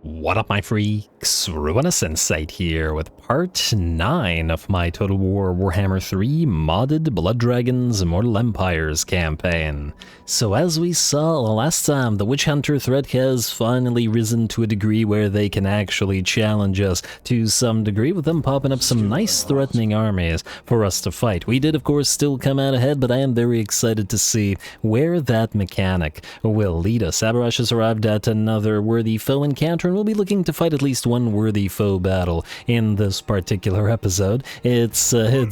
What up, my freaks? RuinusInsight here with part 9 of my Total War Warhammer 3 modded Blood Dragons Immortal Empires campaign. So as we saw last time, the Witch Hunter threat has finally risen to a degree where they can actually challenge us to some degree, with them popping up some nice threatening armies for us to fight. We did, of course, still come out ahead, but I am very excited to see where that mechanic will lead us. Abarash has arrived at another worthy foe encounter, and we'll be looking to fight at least one worthy foe battle in this particular episode. It's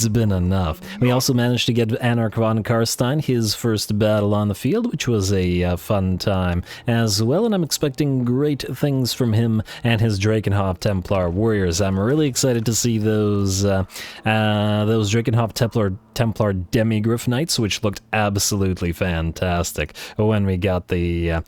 been enough. We also managed to get Anarch von Karstein his first battle on the field, which was a fun time as well, and I'm expecting great things from him and his Drakenhof Templar warriors. I'm really excited to see those Drakenhof Templar Demigryph Knights, which looked absolutely fantastic when we got the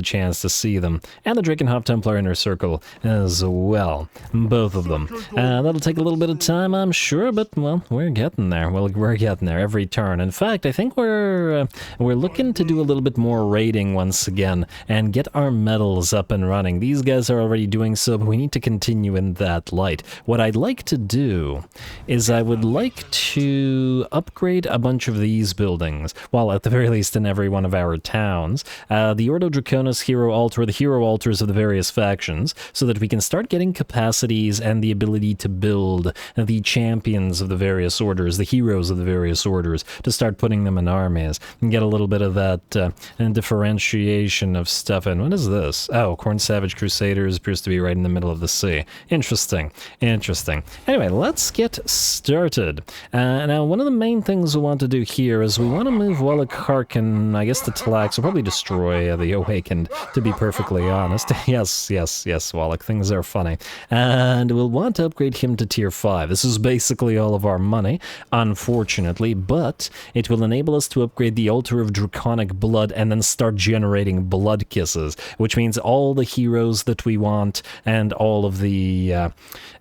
chance to see them, and the Drakenhof Templar Inner Circle as well, both of them. That'll take a little bit of time, I'm sure, but well, we're getting there. Well, we're getting there every turn. In fact, I think we're looking to do a little bit more raiding once again and get our medals up and running. These guys are already doing so, but we need to continue in that light. What I'd like to do is I would like to upgrade a bunch of these buildings, well, at the very least in every one of our towns. The Ordo Draconis Hero Altar, the hero altars of the various factions, so that we can start getting capacities and the ability to build the champions of the various orders, the heroes of the various orders, to start putting them in armies and get a little bit of that differentiation of stuff in. What is this? Oh, Corn Savage Crusaders appears to be right in the middle of the sea. Interesting. Interesting. Anyway, let's get started. Now, one of the main things we want to do here is we want to move Walach Harkon, I guess, to Tlax. We'll probably destroy the Awakened, to be perfectly honest. Yes, Walach, things are funny. And we'll want to upgrade him to tier 5. This is basically all of our money, unfortunately, but it will enable us to upgrade the Altar of Draconic Blood and then start generating blood kisses, which means all the heroes that we want and all of the, all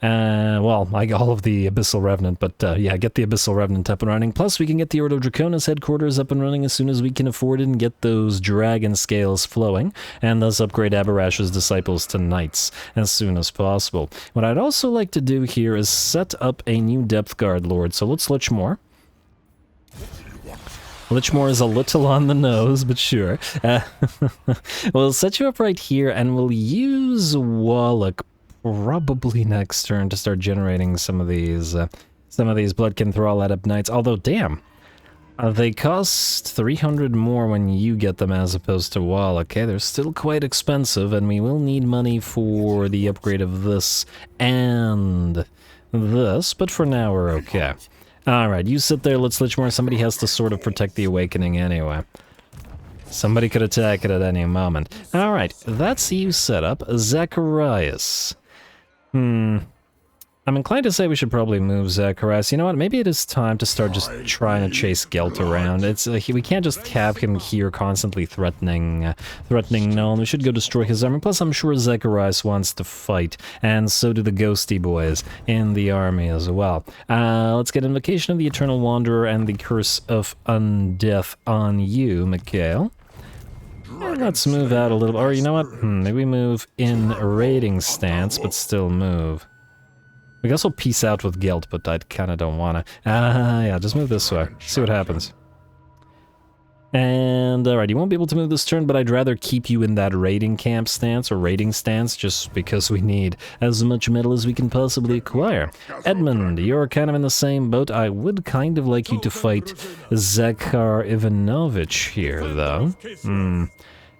of the Abyssal Revenant, but yeah, get the Abyssal Revenant up and running. Plus, we can get the Ordo Draconis headquarters up and running as soon as we can afford it and get those dragon scales flowing, and thus upgrade Abarash's disciples to knights as soon as possible. What I'd also like to do here is set up a new Depth Guard Lord, so let's Lichmore. Lichmore is a little on the nose, but sure. We'll set you up right here, and we'll use Walach probably next turn to start generating some of these Bloodkin Thrall Adept Knights. Although, damn, they cost 300 more when you get them as opposed to Walach. Okay, they're still quite expensive, and we will need money for the upgrade of this and this, but for now we're okay. Alright, you sit there, let's Lichmore. Somebody has to sort of protect the Awakening anyway. Somebody could attack it at any moment. Alright, that's you set up. Zacharias. I'm inclined to say we should probably move Zacharias. You know what, maybe it is time to start just trying to chase Gelt around. It's we can't just have him here constantly threatening Null. We should go destroy his army. Plus, I'm sure Zacharias wants to fight, and so do the Ghosty boys in the army as well. Let's get Invocation of the Eternal Wanderer and the Curse of Undeath on you, Mikhail. And let's move out a little, or you know what, maybe we move in a raiding stance, but still move. We can also peace out with Gelt, but I kind of don't want to. Yeah, just move this way. See what happens. And, alright, you won't be able to move this turn, but I'd rather keep you in that raiding camp stance, or raiding stance, just because we need as much metal as we can possibly acquire. Edmund, you're kind of in the same boat. I would kind of like you to fight Zakhar Ivanovich here, though.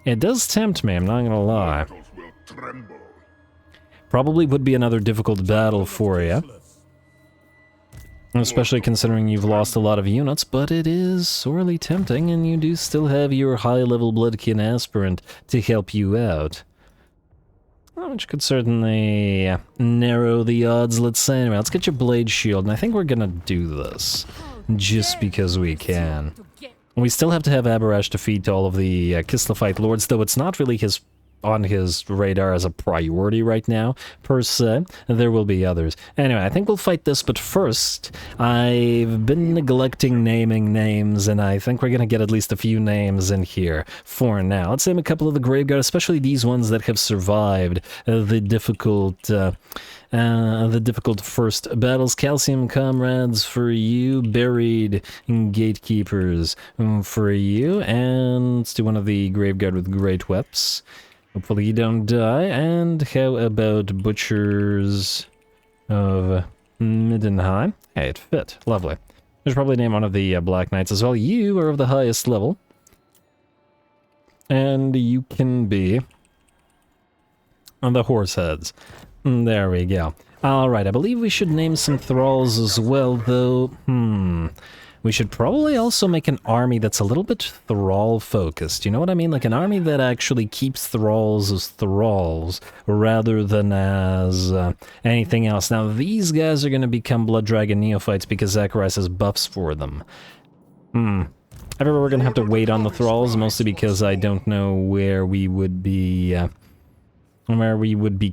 It does tempt me, I'm not gonna lie. Probably would be another difficult battle for you, especially considering you've lost a lot of units, but it is sorely tempting, and you do still have your high-level Bloodkin aspirant to help you out, which could certainly narrow the odds, let's say. Anyway, let's get your Blade Shield, and I think we're gonna do this just because we can. We still have to have Abarash defeat all of the Kislevite lords, though it's not really his on his radar as a priority right now, per se. There will be others. Anyway, I think we'll fight this, but first, I've been neglecting naming names, and I think we're going to get at least a few names in here for now. Let's name a couple of the Graveguard, especially these ones that have survived the difficult first battles. Calcium Comrades for you, Buried Gatekeepers for you, and let's do one of the Graveguard with Great Weps. Hopefully you don't die. And how about Butchers of Middenheim? Hey, it fit. Lovely. There's probably name one of the Black Knights as well. You are of the highest level. And you can be on the Horseheads. There we go. Alright, I believe we should name some thralls as well, though. We should probably also make an army that's a little bit thrall-focused. You know what I mean? Like an army that actually keeps thralls as thralls, rather than as anything else. Now, these guys are going to become Blood Dragon Neophytes because Zacharias has buffs for them. I remember we're going to have to wait on the thralls, mostly because I don't know where we would be...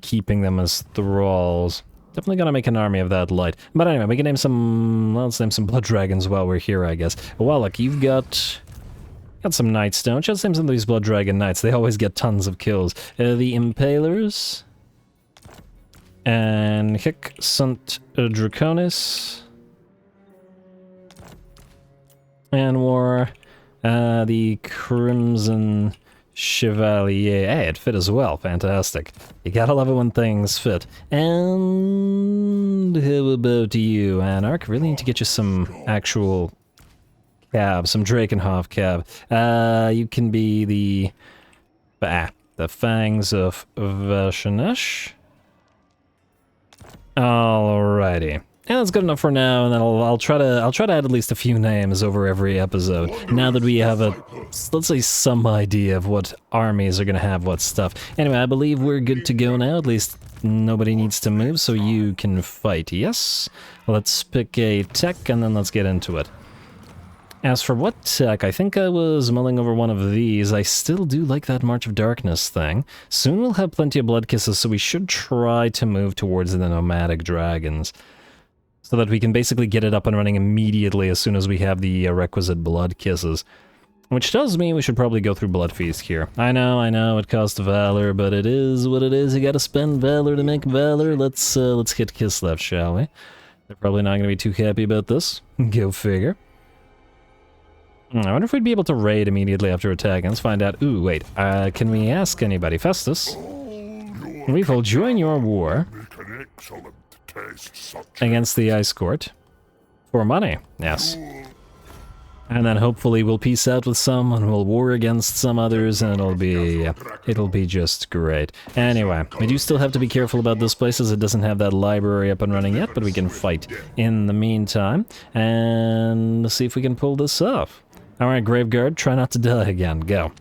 keeping them as thralls. Definitely gonna make an army of that light. But anyway, we can name some... let's name some Blood Dragons while we're here, I guess. Walach, you've got some Knights, don't you? Let's name some of these Blood Dragon Knights. They always get tons of kills. The Impalers. And Hic Sunt Draconis. And the Crimson Chevalier. Hey, it fit as well. Fantastic. You gotta love it when things fit. And how about you, Anarch? Really need to get you some actual cab, some Drakenhof cab. You can be the Fangs of Vashanesh. Alrighty. Yeah, that's good enough for now, and then I'll try to add at least a few names over every episode. Now that we have let's say some idea of what armies are gonna have what stuff. Anyway, I believe we're good to go now. At least nobody needs to move, so you can fight. Yes. Let's pick a tech, and then let's get into it. As for what tech, I think I was mulling over one of these. I still do like that March of Darkness thing. Soon we'll have plenty of blood kisses, so we should try to move towards the nomadic dragons, so that we can basically get it up and running immediately as soon as we have the requisite blood kisses. Which tells me we should probably go through Blood Feast here. I know, it costs valor, but it is what it is. You gotta spend valor to make valor. Let's hit Kislev, shall we? They're probably not gonna be too happy about this. Go figure. I wonder if we'd be able to raid immediately after attacking. Let's find out. Ooh, wait. Can we ask anybody? Festus? We will join your war against the Ice Court for money. Yes. And then hopefully we'll peace out with some, and we'll war against some others, and it'll be just great. Anyway, we do still have to be careful about this place, as it doesn't have that library up and running yet, but we can fight in the meantime, and see if we can pull this off. Alright, Graveguard, try not to die again. Go.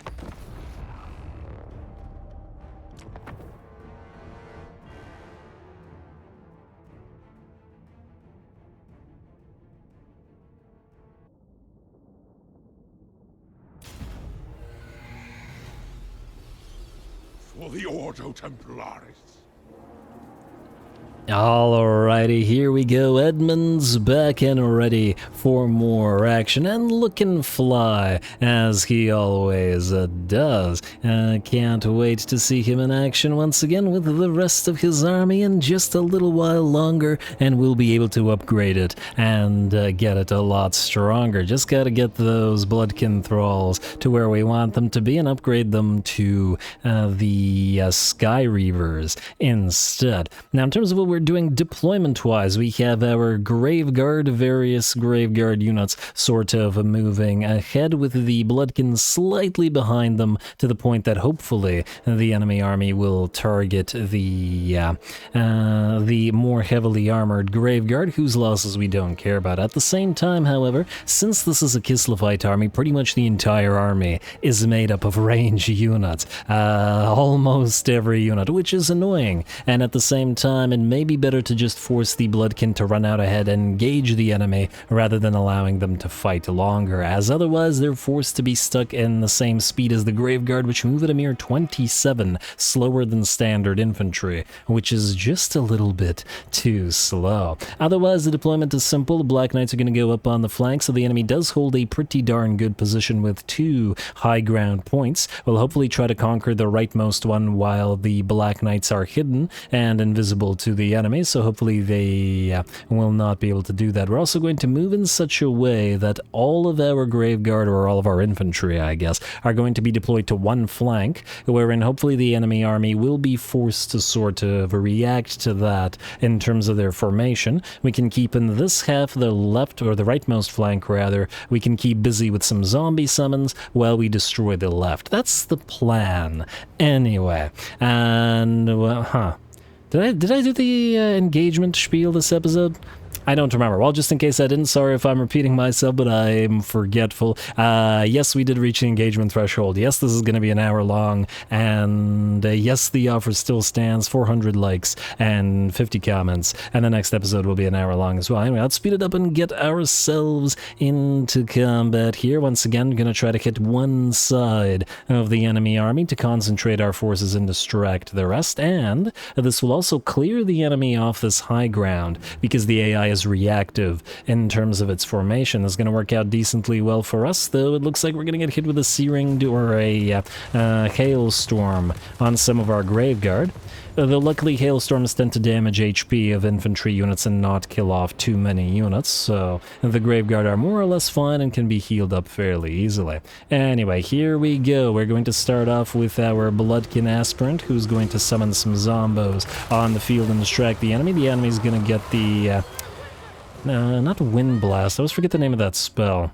For the Ordo Templaris. Alrighty, here we go. Edmund's back and ready for more action, and looking fly, as he always does. Can't wait to see him in action once again with the rest of his army in just a little while longer, and we'll be able to upgrade it and get it a lot stronger. Just gotta get those Bloodkin Thralls to where we want them to be and upgrade them to the Sky Reavers instead. Now, in terms of what we're doing deployment-wise, we have our Graveguard, various Graveguard units sort of moving ahead, with the Bloodkins slightly behind them, to the point that hopefully the enemy army will target the more heavily armored Graveguard, whose losses we don't care about. At the same time, however, since this is a Kislevite army, pretty much the entire army is made up of range units. Almost every unit, which is annoying. And at the same time, and maybe be better to just force the Bloodkin to run out ahead and engage the enemy rather than allowing them to fight longer, as otherwise they're forced to be stuck in the same speed as the Graveguard, which move at a mere 27, slower than standard infantry, which is just a little bit too slow. Otherwise, the deployment is simple. The Black Knights are going to go up on the flank, so the enemy does hold a pretty darn good position with 2 high ground points. We'll hopefully try to conquer the rightmost one while the Black Knights are hidden and invisible to the enemy, so hopefully they will not be able to do that. We're also going to move in such a way that all of our Graveguard, or all of our infantry, I guess, are going to be deployed to one flank, wherein hopefully the enemy army will be forced to sort of react to that in terms of their formation. We can keep in this half, the left, or the rightmost flank rather, we can keep busy with some zombie summons while we destroy the left. That's the plan. Anyway, and, well, Did I do the engagement spiel this episode? I don't remember. Well, just in case I didn't, sorry if I'm repeating myself, but I'm forgetful. Yes, we did reach the engagement threshold. Yes, this is going to be an hour long, and yes, the offer still stands. 400 likes and 50 comments, and the next episode will be an hour long as well. Anyway, let's speed it up and get ourselves into combat here. Once again, going to try to hit one side of the enemy army to concentrate our forces and distract the rest, and this will also clear the enemy off this high ground, because the AI is reactive in terms of its formation. This is going to work out decently well for us, though it looks like we're going to get hit with a searing or a hailstorm on some of our Graveguard. Though luckily hailstorms tend to damage HP of infantry units and not kill off too many units, so the Graveguard are more or less fine and can be healed up fairly easily. Anyway, here we go. We're going to start off with our Bloodkin Aspirant, who's going to summon some zombos on the field and distract the enemy. The enemy's going to get the not Wind Blast. I always forget the name of that spell.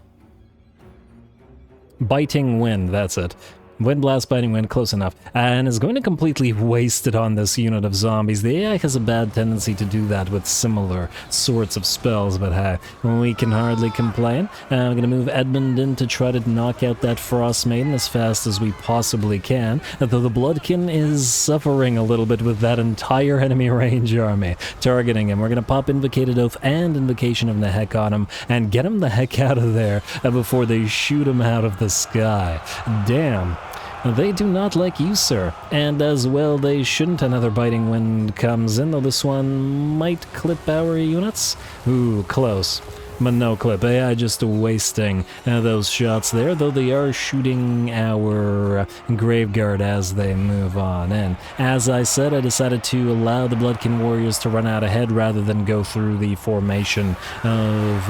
Biting Wind, that's it. Wind Blast, Biting Wind, close enough. And is going to completely waste it on this unit of zombies. The AI has a bad tendency to do that with similar sorts of spells, but hey, we can hardly complain. I'm going to move Edmund in to try to knock out that Frost Maiden as fast as we possibly can, though the Bloodkin is suffering a little bit with that entire enemy range army targeting him. We're going to pop Invocated Oath and Invocation of Nehek on him and get him the heck out of there before they shoot him out of the sky. Damn. They do not like you, sir. And as well, they shouldn't. Another Biting Wind comes in, though this one might clip our units. Ooh, close. But no clip. AI just wasting those shots there, though they are shooting our Graveguard as they move on in. As I said, I decided to allow the Bloodkin Warriors to run out ahead rather than go through the formation of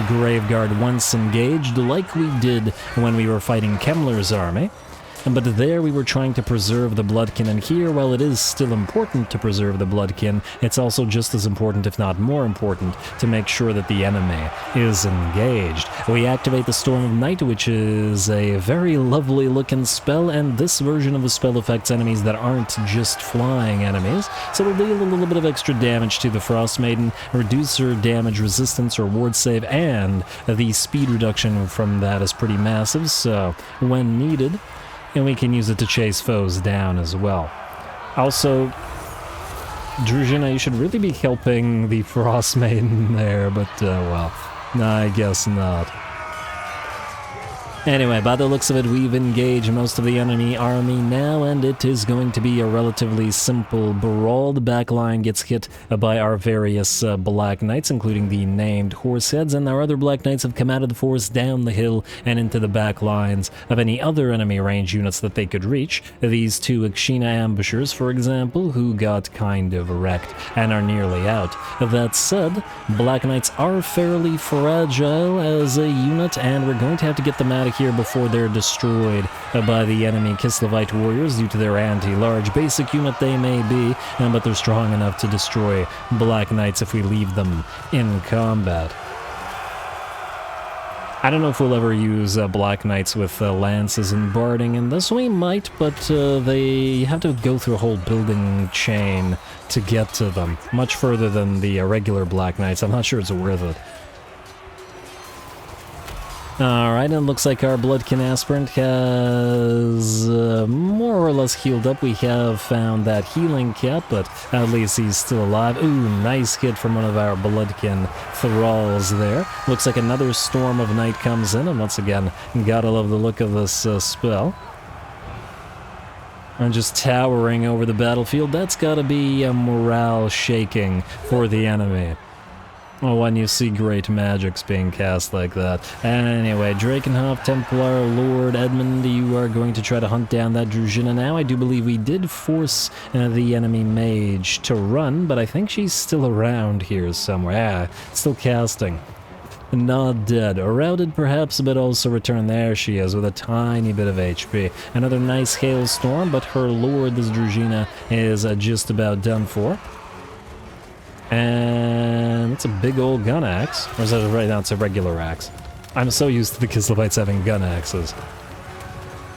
Graveguard once engaged, like we did when we were fighting Kemmler's army. But there we were trying to preserve the Bloodkin, and here, while it is still important to preserve the Bloodkin, it's also just as important, if not more important, to make sure that the enemy is engaged. We activate the Storm of Night, which is a very lovely looking spell, and this version of the spell affects enemies that aren't just flying enemies, so it'll deal a little bit of extra damage to the Frost Maiden, reduce her damage resistance or ward save, and the speed reduction from that is pretty massive, so when needed, and we can use it to chase foes down as well. Also, Druzhina, you should really be helping the Frost Maiden there, but, well, I guess not. Anyway, by the looks of it, we've engaged most of the enemy army now, and it is going to be a relatively simple brawl. The back line gets hit by our various Black Knights, including the named Horseheads, and our other Black Knights have come out of the forest down the hill and into the back lines of any other enemy range units that they could reach. These two Ikshina ambushers, for example, who got kind of wrecked and are nearly out. That said, Black Knights are fairly fragile as a unit, and we're going to have to get them out of here before they're destroyed by the enemy Kislevite warriors due to their anti-large basic unit they may be, but they're strong enough to destroy Black Knights if we leave them in combat. I don't know if we'll ever use Black Knights with lances and barding in this. We might, but they have to go through a whole building chain to get to them, much further than the regular Black Knights. I'm not sure it's worth it. Alright, and it looks like our Bloodkin Aspirant has more or less healed up. We have found that healing cap, but at least he's still alive. Ooh, nice hit from one of our Bloodkin Thralls there. Looks like another Storm of Night comes in, and once again, gotta love the look of this spell. And just towering over the battlefield, that's gotta be a morale shaking for the enemy. Oh, when you see great magics being cast like that. Anyway, Drakenhof, Templar, Lord, Edmund, you are going to try to hunt down that Druzhina now. I do believe we did force the enemy mage to run, but I think she's still around here somewhere. Still casting. Not dead. Routed perhaps, but also returned. There she is with a tiny bit of HP. Another nice hailstorm, but her lord, this Druzhina, is just about done for. And it's a big old gun axe. Or is that right now? It's a regular axe. I'm so used to the Kislevites having gun axes.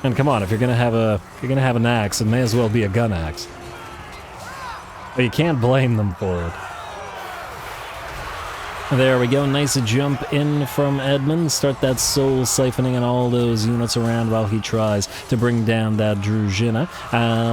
And come on, if you're gonna have an axe, it may as well be a gun axe. But you can't blame them for it. There we go, nice jump in from Edmund. Start that soul siphoning and all those units around while he tries to bring down that Druzhina.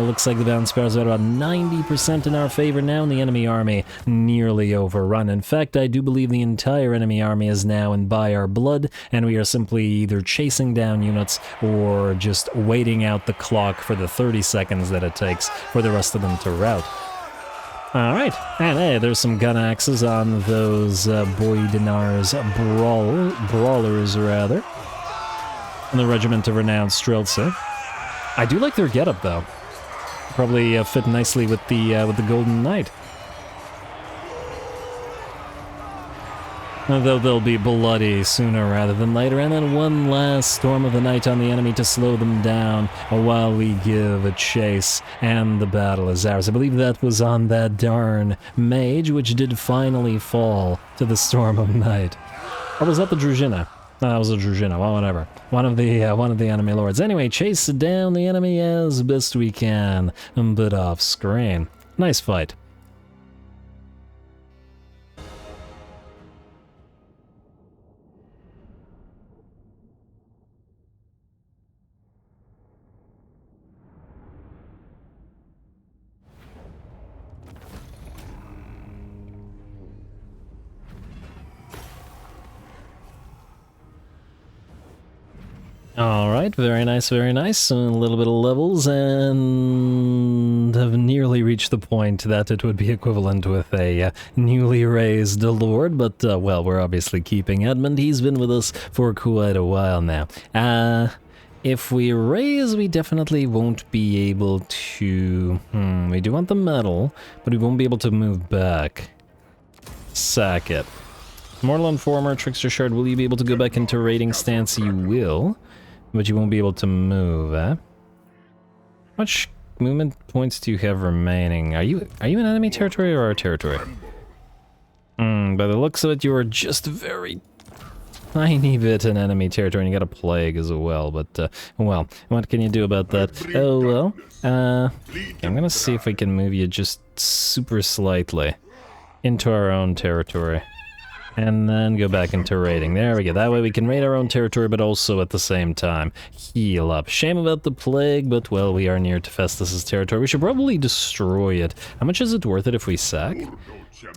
Looks like the bounce power is at about 90% in our favor now, and the enemy army nearly overrun. In fact, I do believe the entire enemy army is now in by our blood, and we are simply either chasing down units or just waiting out the clock for the 30 seconds that it takes for the rest of them to rout. Alright, and hey, there's some gun axes on those Boydinar's brawlers, rather. And the Regiment of Renowned Streltsy. I do like their getup, though. Probably fit nicely with the Golden Knight. Though they'll be bloody sooner rather than later, and then one last Storm of the Night on the enemy to slow them down while we give a chase, and the battle is ours. I believe that was on that darn mage, which did finally fall to the Storm of Night. Or was that the Druzhina? No, that was a Druzhina, well, whatever. One of the enemy lords. Anyway, chase down the enemy as best we can, but off screen. Nice fight. Alright, very nice, very nice. A little bit of levels, and have nearly reached the point that it would be equivalent with a newly raised lord, but, well, we're obviously keeping Edmund. He's been with us for quite a while now. If we raise, we definitely won't be able to... we do want the medal, but we won't be able to move back. Sack it. Mortal Informer, Trickster Shard, will you be able to go back into raiding stance? You will. But you won't be able to move, eh? How much movement points do you have remaining? Are you in enemy territory or our territory? By the looks of it, you are just a very tiny bit in enemy territory, and you got a plague as well, but, well, what can you do about that? Oh, well, I'm gonna see if we can move you just super slightly into our own territory. And then go back into raiding. There we go. That way we can raid our own territory, but also at the same time heal up. Shame about the plague, but, well, we are near to Festus's territory. We should probably destroy it. How much is it worth it if we sack?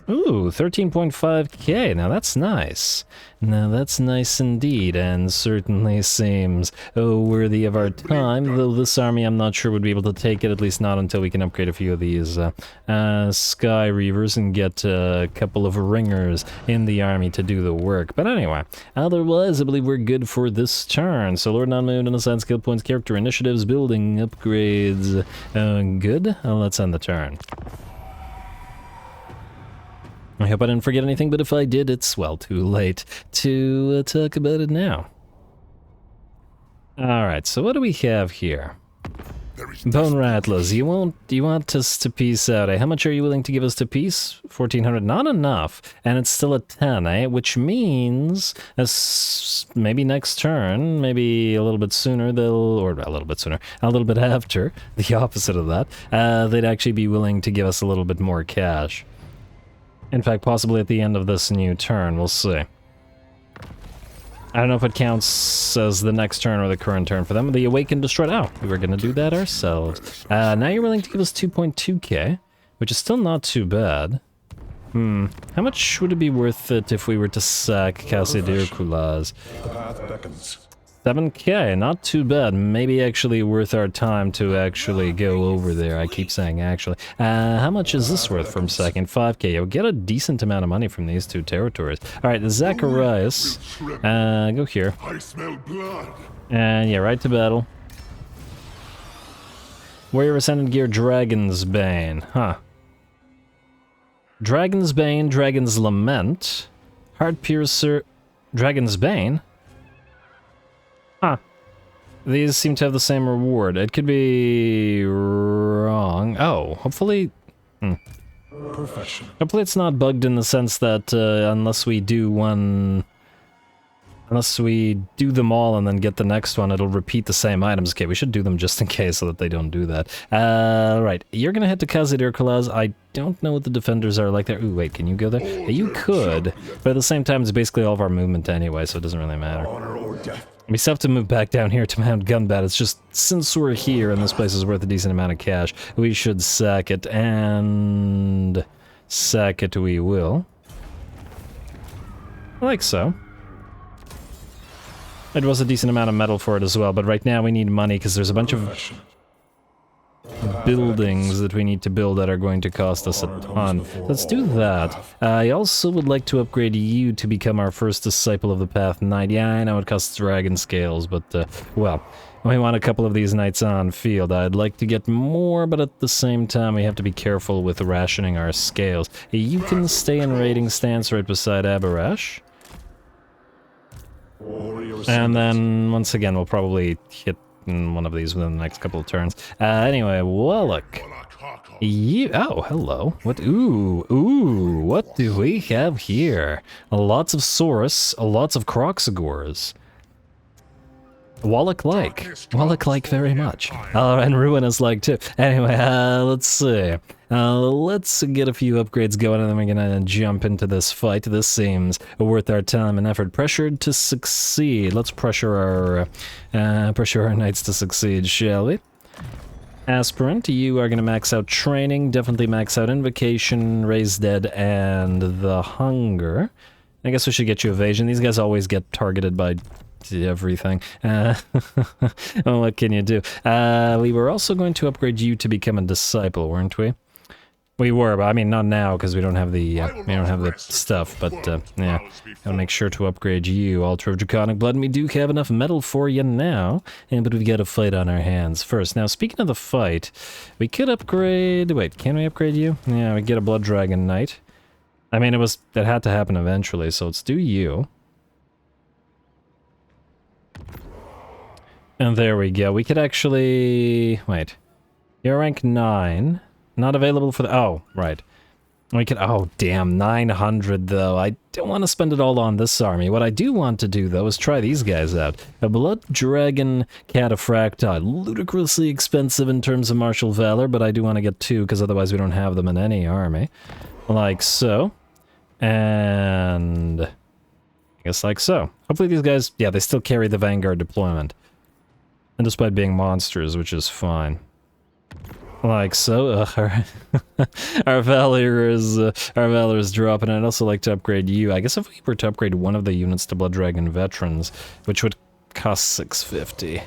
Ooh, 13.5k. Now that's nice. Now that's nice indeed, and certainly seems worthy of our time, though this army I'm not sure would be able to take it, at least not until we can upgrade a few of these Sky Reavers and get a couple of ringers in the army to do the work. But anyway, otherwise I believe we're good for this turn. So Lord Non-Moved, unassigned skill points, character initiatives, building upgrades. Good. Let's end the turn. I hope I didn't forget anything, but if I did, it's, well, too late to talk about it now. Alright, so what do we have here? Bone Rattlers, you want us to peace out, eh? How much are you willing to give us to peace? 1,400, not enough, and it's still at 10, eh? Which means, maybe next turn, maybe a little bit sooner, or a little bit sooner, a little bit after, the opposite of that, they'd actually be willing to give us a little bit more cash. In fact, possibly at the end of this new turn, we'll see. I don't know if it counts as the next turn or the current turn for them. The Awakened Destroyed. Oh, we were going to do that ourselves. Now you're willing to give us 2.2k, which is still not too bad. How much would it be worth it if we were to sack Cassidir Kulaz? 7k, not too bad. Maybe actually worth our time to actually go over there. I keep saying actually. How much is this worth from sacking? 5k. You'll get a decent amount of money from these two territories. Alright, Zacharias. Go here. I smell blood. And yeah, right to battle. Warrior Ascendant Gear, Dragon's Bane. Huh. Dragon's Bane, Dragon's Lament, Heart Piercer, Dragon's Bane? Huh. These seem to have the same reward. It could be wrong. Oh, hopefully... Hopefully it's not bugged in the sense that unless we do one... Unless we do them all and then get the next one, it'll repeat the same items. Okay, we should do them just in case so that they don't do that. Right, you're gonna head to Kazidir Kulaz. I don't know what the defenders are like there. Ooh, wait, can you go there? Yeah, you could, but at the same time, it's basically all of our movement anyway, so it doesn't really matter. We still have to move back down here to Mount Gunbat. It's just, since we're here and this place is worth a decent amount of cash, we should sack it, and... sack it we will. Like so. It was a decent amount of metal for it as well, but right now we need money because there's a bunch of buildings that we need to build that are going to cost us a ton. Let's do that. I also would like to upgrade you to become our first Disciple of the Path Knight. Yeah, I know it costs dragon scales, but, well, we want a couple of these knights on field. I'd like to get more, but at the same time we have to be careful with rationing our scales. You can stay in raiding stance right beside Abarash. And then, once again, we'll probably hit one of these within the next couple of turns. Anyway, Walach. You, oh, hello. What, ooh, what do we have here? Lots of Saurus, lots of Croxagors. Walach-like very much. Oh, and Ruinous-like too. Anyway, let's see. Let's get a few upgrades going and then we're gonna jump into this fight. This seems worth our time and effort. Pressured to succeed. Let's pressure our knights to succeed, shall we? Aspirant, you are gonna max out training, definitely max out invocation, raise dead, and the hunger. I guess we should get you evasion. These guys always get targeted by everything. Well, what can you do? We were also going to upgrade you to become a disciple, weren't we? We were, but I mean not now because we don't have the stuff. But yeah, I'll make sure to upgrade you. Altar of Draconic Blood, and we do have enough metal for you now. But we've got a fight on our hands first. Now, speaking of the fight, we could upgrade. Wait, can we upgrade you? Yeah, we get a Blood Dragon Knight. I mean, it had to happen eventually, so let's do you. And there we go. We could actually... Wait. You're rank 9. Not available for the... Oh, right. We could... Oh, damn. 900, though. I don't want to spend it all on this army. What I do want to do, though, is try these guys out. A Blood Dragon Cataphracti. Ludicrously expensive in terms of martial valor, but I do want to get 2, because otherwise we don't have them in any army. Like so. And... I guess like so. Hopefully these guys... Yeah, they still carry the Vanguard deployment. And despite being monsters, which is fine. Like so, our valor is dropping. I'd also like to upgrade you. I guess if we were to upgrade one of the units to Blood Dragon Veterans, which would cost 650.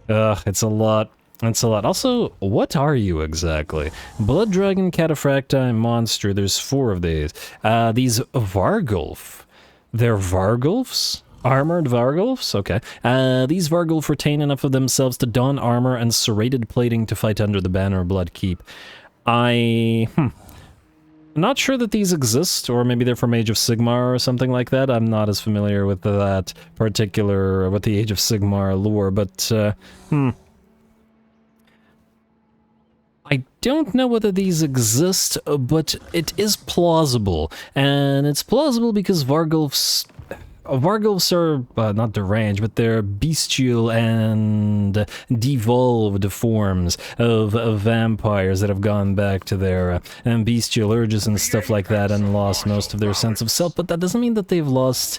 It's a lot. It's a lot. Also, what are you exactly? Blood Dragon Cataphracti Monster. There's 4 of these. These Vargulf. They're Vargulfs? Armored Vargulfs? Okay. These Vargulf retain enough of themselves to don armor and serrated plating to fight under the banner of Blood Keep. I'm not sure that these exist, or maybe they're from Age of Sigmar or something like that. I'm not as familiar with that particular, with the Age of Sigmar lore, but, I don't know whether these exist, but it is plausible. And it's plausible because Vargulfs are, not deranged, but they're bestial and devolved forms of vampires that have gone back to their bestial urges and stuff like that and lost most of their sense of self, but that doesn't mean that they've lost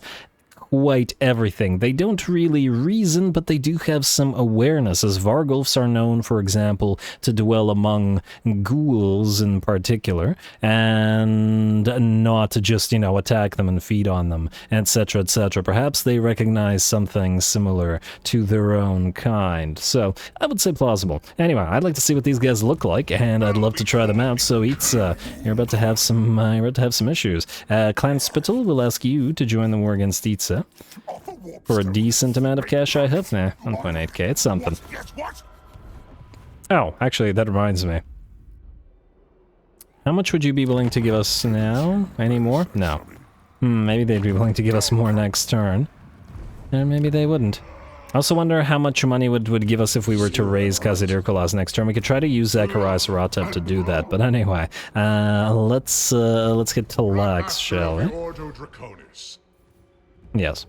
quite everything. They don't really reason, but they do have some awareness, as Vargulfs are known, for example, to dwell among ghouls in particular, and not to just, you know, attack them and feed on them, etc., etc. Perhaps they recognize something similar to their own kind. So, I would say plausible. Anyway, I'd like to see what these guys look like, and I'd love to try them out. So, Itza, you're about to have some issues. Clan Spittle will ask you to join the war against Itza for a decent amount of cash, I hope. Nah, 1.8k, it's something. Oh, actually, that reminds me. How much would you be willing to give us now? Any more? No. Maybe they'd be willing to give us more next turn. And maybe they wouldn't. I also wonder how much money would give us if we were to raise Kazidirkolas next turn. We could try to use Zacharias Ratav to do that, but anyway, let's get to Lax, shall we? Yes.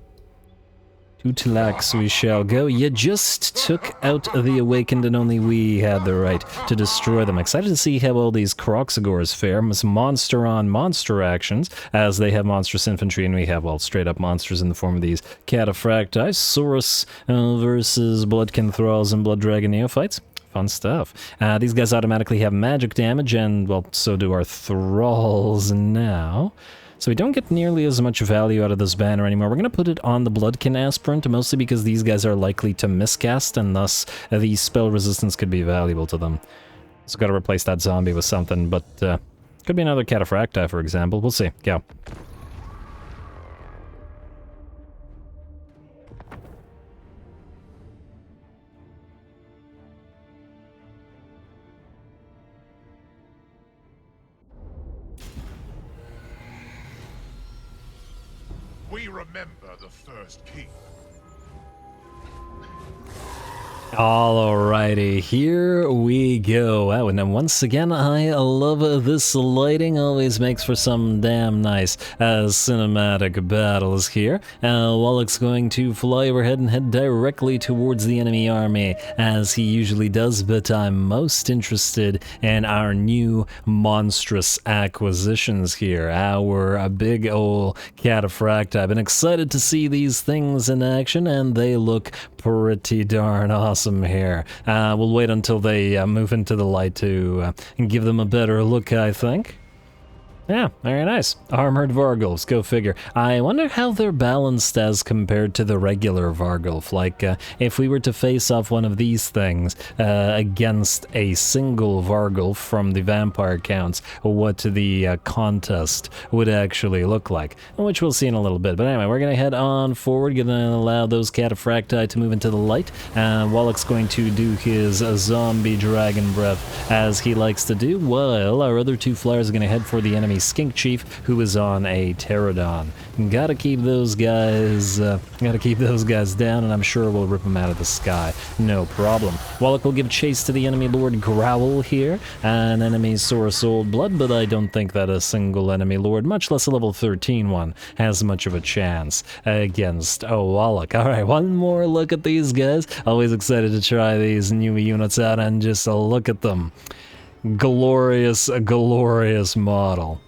To Tlax we shall go. You just took out the Awakened and only we had the right to destroy them. Excited to see how all these Kroxigors fare. Some monster-on-monster actions, as they have monstrous infantry and we have, well, straight-up monsters in the form of these Cataphracti. Saurus versus Bloodkin Thralls and Blood Dragon Neophytes. Fun stuff. These guys automatically have magic damage, and, well, so do our Thralls now. So we don't get nearly as much value out of this banner anymore. We're going to put it on the Bloodkin Aspirant, mostly because these guys are likely to miscast, and thus the spell resistance could be valuable to them. So got to replace that zombie with something, but could be another Cataphracti, for example. We'll see. Go. We remember the first king. Alrighty, here we go. Oh, and then once again, I love this lighting. Always makes for some damn nice cinematic battles here. Walach's going to fly overhead and head directly towards the enemy army, as he usually does, but I'm most interested in our new monstrous acquisitions here. Our big ol' Cataphracti. I've been excited to see these things in action, and they look pretty darn awesome here. We'll wait until they move into the light to give them a better look, I think. Yeah, very nice. Armored Vargulfs, go figure. I wonder how they're balanced as compared to the regular Vargulf. Like, if we were to face off one of these things against a single Vargulf from the vampire counts, what the contest would actually look like, which we'll see in a little bit. But anyway, we're going to head on forward, going to allow those Cataphracti to move into the light. Wallach's going to do his zombie dragon breath, as he likes to do, while our other two flyers are going to head for the enemy Skink Chief, who is on a Pterodon. Gotta keep those guys down, and I'm sure we'll rip them out of the sky. No problem. Walach will give chase to the enemy Lord Growl here, an enemy Saurus Old Blood, but I don't think that a single enemy Lord, much less a level 13 one, has much of a chance against Walach. Alright, one more look at these guys. Always excited to try these new units out, and just look at them. Glorious, glorious model.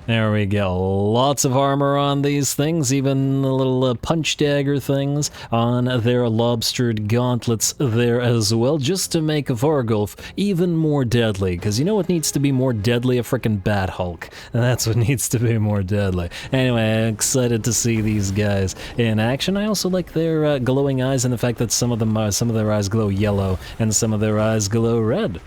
There we go. Lots of armor on these things, even the little punch dagger things on their lobstered gauntlets there as well, just to make Vargulf even more deadly. Because you know what needs to be more deadly? A frickin' Bat Hulk. That's what needs to be more deadly. Anyway, excited to see these guys in action. I also like their glowing eyes and the fact that some of their eyes glow yellow and some of their eyes glow red.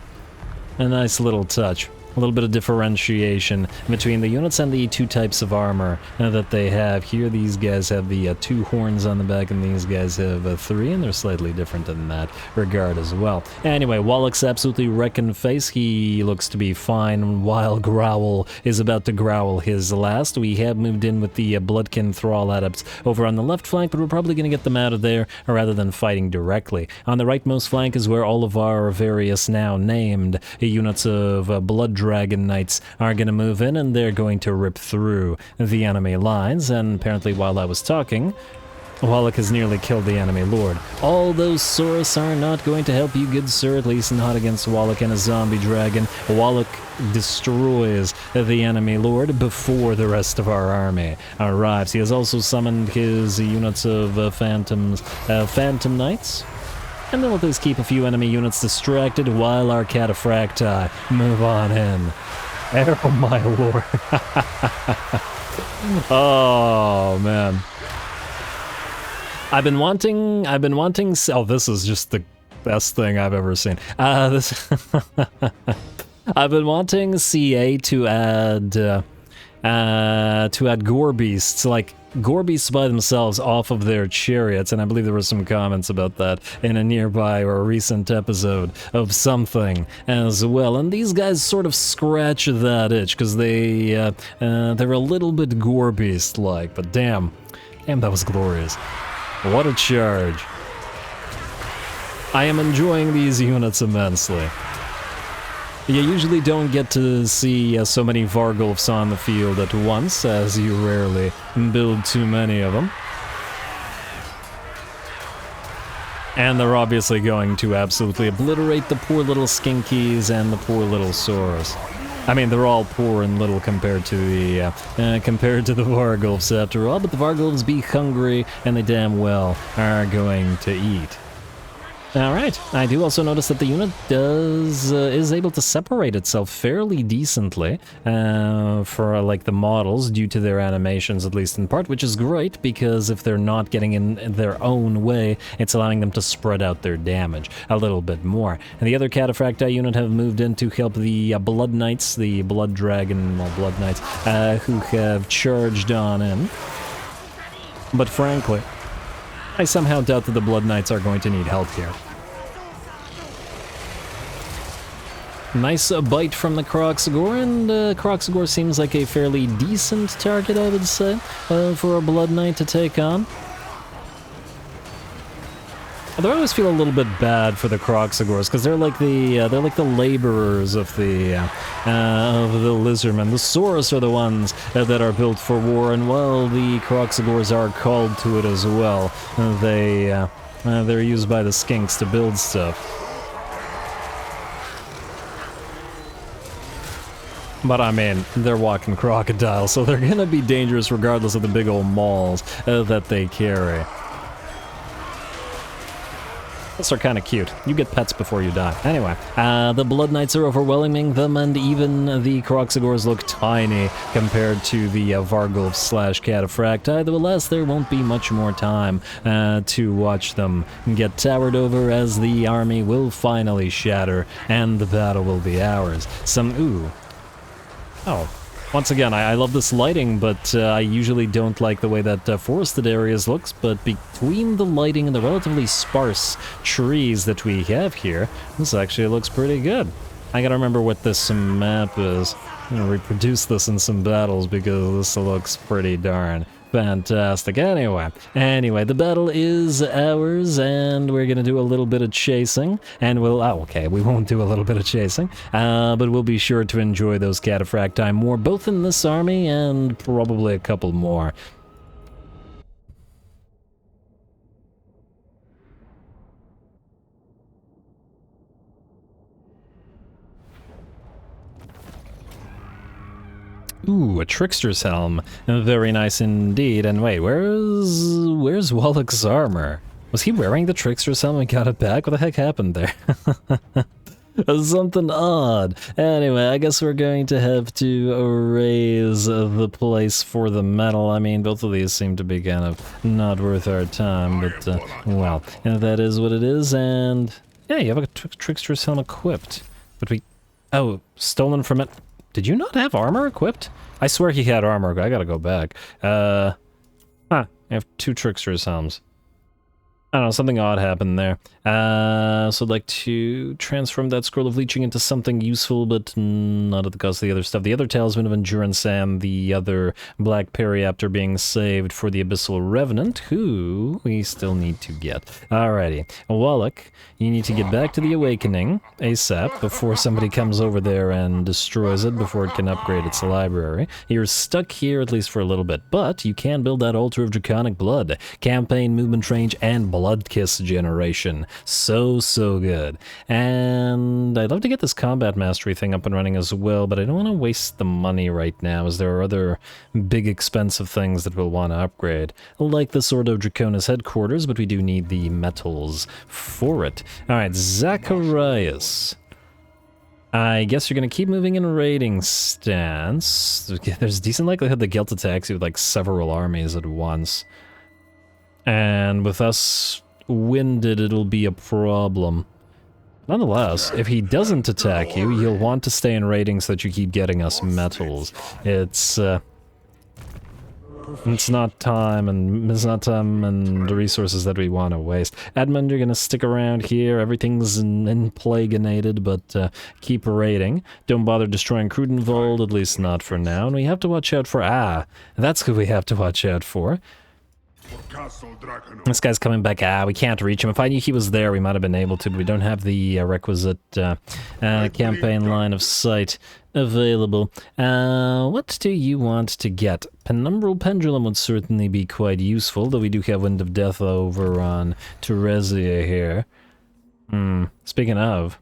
A nice little touch. A little bit of differentiation between the units and the two types of armor that they have. Here these guys have the 2 horns on the back, and these guys have 3, and they're slightly different in that regard as well. Anyway, Wallach's absolutely wrecking face. He looks to be fine while Growl is about to growl his last. We have moved in with the Bloodkin Thrall adepts over on the left flank, but we're probably going to get them out of there rather than fighting directly. On the rightmost flank is where all of our various now named units of Blood Dragon Knights are going to move in, and they're going to rip through the enemy lines. And apparently while I was talking, Walach has nearly killed the enemy lord. All those Saurus are not going to help you, good sir, at least not against Walach and a zombie dragon. Walach destroys the enemy lord before the rest of our army arrives. He has also summoned his units of Phantom Knights. And then we'll just keep a few enemy units distracted while our Cataphracti move on in. Oh my lord. Oh man. I've been wanting, oh, this is just the best thing I've ever seen. I've been wanting CA to add gore beasts, like gore beasts by themselves off of their chariots, and I believe there were some comments about that in a nearby or a recent episode of something as well. And these guys sort of scratch that itch because they're a little bit gore beast-like, but damn, that was glorious. What a charge. I am enjoying these units immensely. You usually don't get to see so many Vargulfs on the field at once, as you rarely build too many of them. And they're obviously going to absolutely obliterate the poor little Skinkies and the poor little Saurus. I mean, they're all poor and little compared to the Vargulfs after all, but the Vargulfs be hungry, and they damn well are going to eat. Alright, I do also notice that the unit is able to separate itself fairly decently for like the models due to their animations, at least in part, which is great because if they're not getting in their own way, it's allowing them to spread out their damage a little bit more. And the other Cataphracti unit have moved in to help the Blood Knights, the Blood Dragon, well, Blood Knights, who have charged on in. But frankly, I somehow doubt that the Blood Knights are going to need help here. Nice bite from the Kroxigor, and Kroxigor seems like a fairly decent target, I would say, for a Blood Knight to take on. Although I always feel a little bit bad for the Kroxigors, because they're like the laborers of the Lizardmen. The Saurus are the ones that are built for war, and while the Kroxigors are called to it as well, they're used by the Skinks to build stuff. But I mean, they're walking crocodiles, so they're gonna be dangerous regardless of the big old mauls that they carry. Those are kind of cute. You get pets before you die. Anyway, the Blood Knights are overwhelming them, and even the Kroxigors look tiny compared to the Vargulf / Cataphracti. Though alas, there won't be much more time to watch them get towered over, as the army will finally shatter and the battle will be ours. Ooh. Oh. Once again, I love this lighting, but I usually don't like the way that forested areas looks, but between the lighting and the relatively sparse trees that we have here, this actually looks pretty good. I gotta remember what this map is. I'm gonna reproduce this in some battles because this looks pretty darn fantastic. Anyway, the battle is ours, and we're gonna do a little bit of chasing, and we won't do a little bit of chasing, but we'll be sure to enjoy those Cataphracti more, both in this army and probably a couple more. Ooh, a Trickster's Helm. Very nice indeed. And wait, where's Walach's armor? Was he wearing the Trickster's Helm and got it back? What the heck happened there? Something odd. Anyway, I guess we're going to have to raise the place for the metal. I mean, both of these seem to be kind of not worth our time, but, well, that is what it is, and... yeah, you have a Trickster's Helm equipped. But oh, stolen from it. Did you not have armor equipped? I swear he had armor. I gotta go back. I have 2 Trickster's Helms. I don't know, something odd happened there. So I'd like to transform that Scroll of Leeching into something useful, but not at the cost of the other stuff. The other Talisman of Endurance and the other Black Periaptor being saved for the Abyssal Revenant, who we still need to get. Alrighty. Walach, you need to get back to the Awakening ASAP before somebody comes over there and destroys it before it can upgrade its library. You're stuck here at least for a little bit, but you can build that Altar of Draconic Blood, campaign movement range, and Blood Kiss generation. So good. And I'd love to get this combat mastery thing up and running as well, but I don't want to waste the money right now, as there are other big expensive things that we'll want to upgrade, like the Sword of Draconis headquarters, but we do need the metals for it. Alright, Zacharias. I guess you're going to keep moving in a raiding stance. There's decent likelihood that Guilt attacks you with like several armies at once. And with us winded, it'll be a problem. Nonetheless, if he doesn't attack you, you'll want to stay in raiding so that you keep getting us metals. It's not time and the resources that we want to waste. Edmund, you're gonna stick around here. Everything's in plagueinated, but keep raiding. Don't bother destroying Crudenvold, at least not for now. And we have to watch out for that's who we have to watch out for. This guy's coming back. We can't reach him. If I knew he was there, we might have been able to, but we don't have the requisite campaign line of sight available. What do you want to get? Penumbral Pendulum would certainly be quite useful, though we do have Wind of Death over on Teresia here. Speaking of...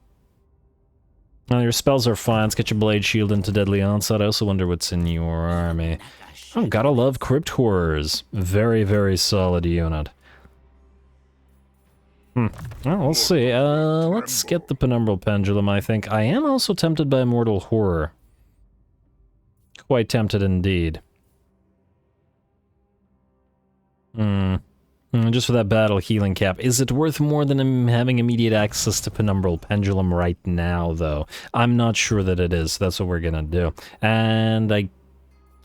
Well, your spells are fine. Let's get your Blade Shield into Deadly Onslaught. I also wonder what's in your army. Oh, gotta love Crypt Horrors. Very solid unit. Well, we'll see. Let's get the Penumbral Pendulum, I think. I am also tempted by Immortal Horror. Quite tempted indeed. Just for that battle healing cap. Is it worth more than having immediate access to Penumbral Pendulum right now, though? I'm not sure that it is. That's what we're gonna do. And I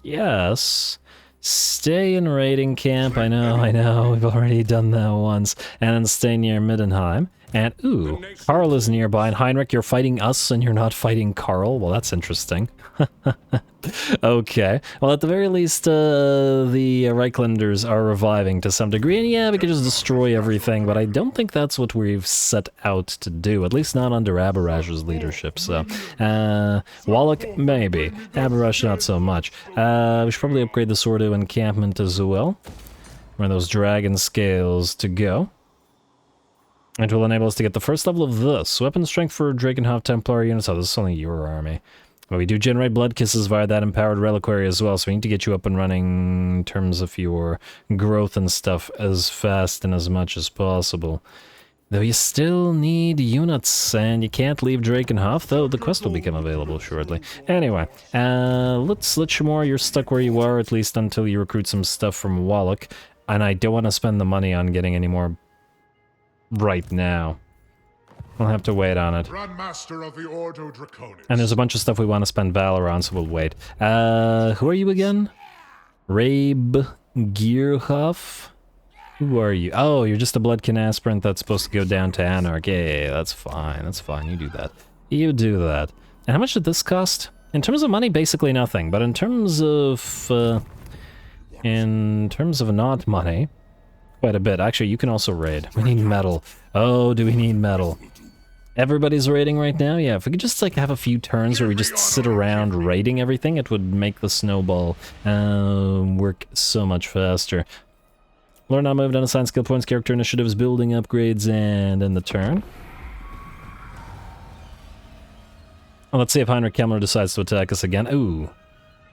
guess stay in raiding camp. I know, we've already done that once. And then stay near Middenheim. And, ooh, Karl is nearby, and Heinrich, you're fighting us and you're not fighting Karl? Well, that's interesting. Okay. Well, at the very least, the Reichlanders are reviving to some degree, and yeah, we could just destroy everything, but I don't think that's what we've set out to do, at least not under Aberash's leadership, so... Walach, maybe. Aberash, not so much. We should probably upgrade the Sword of Encampment as well. Where those dragon scales to go. It will enable us to get the first level of this. Weapon strength for Drakenhof Templar units. Oh, this is only your army. But we do generate blood kisses via that empowered reliquary as well, so we need to get you up and running in terms of your growth and stuff as fast and as much as possible. Though you still need units, and you can't leave Drakenhof, though the quest will become available shortly. Anyway, let's let Shamor, you're stuck where you are, at least until you recruit some stuff from Walach, and I don't want to spend the money on getting any more right now. We'll have to wait on it. Grandmaster of the Ordo Draconis. And there's a bunch of stuff we want to spend Valor on, so we'll wait. Who are you again? Rabe Gearhoff? Who are you? Oh, you're just a Bloodkin aspirant that's supposed to go down to Anarch. Yeah, that's fine, you do that. You do that. And how much did this cost? In terms of money, basically nothing, but in terms of not money, quite a bit. Actually, you can also raid. We need metal. Oh, do we need metal? Everybody's raiding right now? Yeah, if we could just like have a few turns where we just sit around raiding everything, it would make the snowball work so much faster. Learn how to move, unassigned skill points, character initiatives, building upgrades, and end the turn. Well, let's see if Heinrich Kemmler decides to attack us again. Ooh.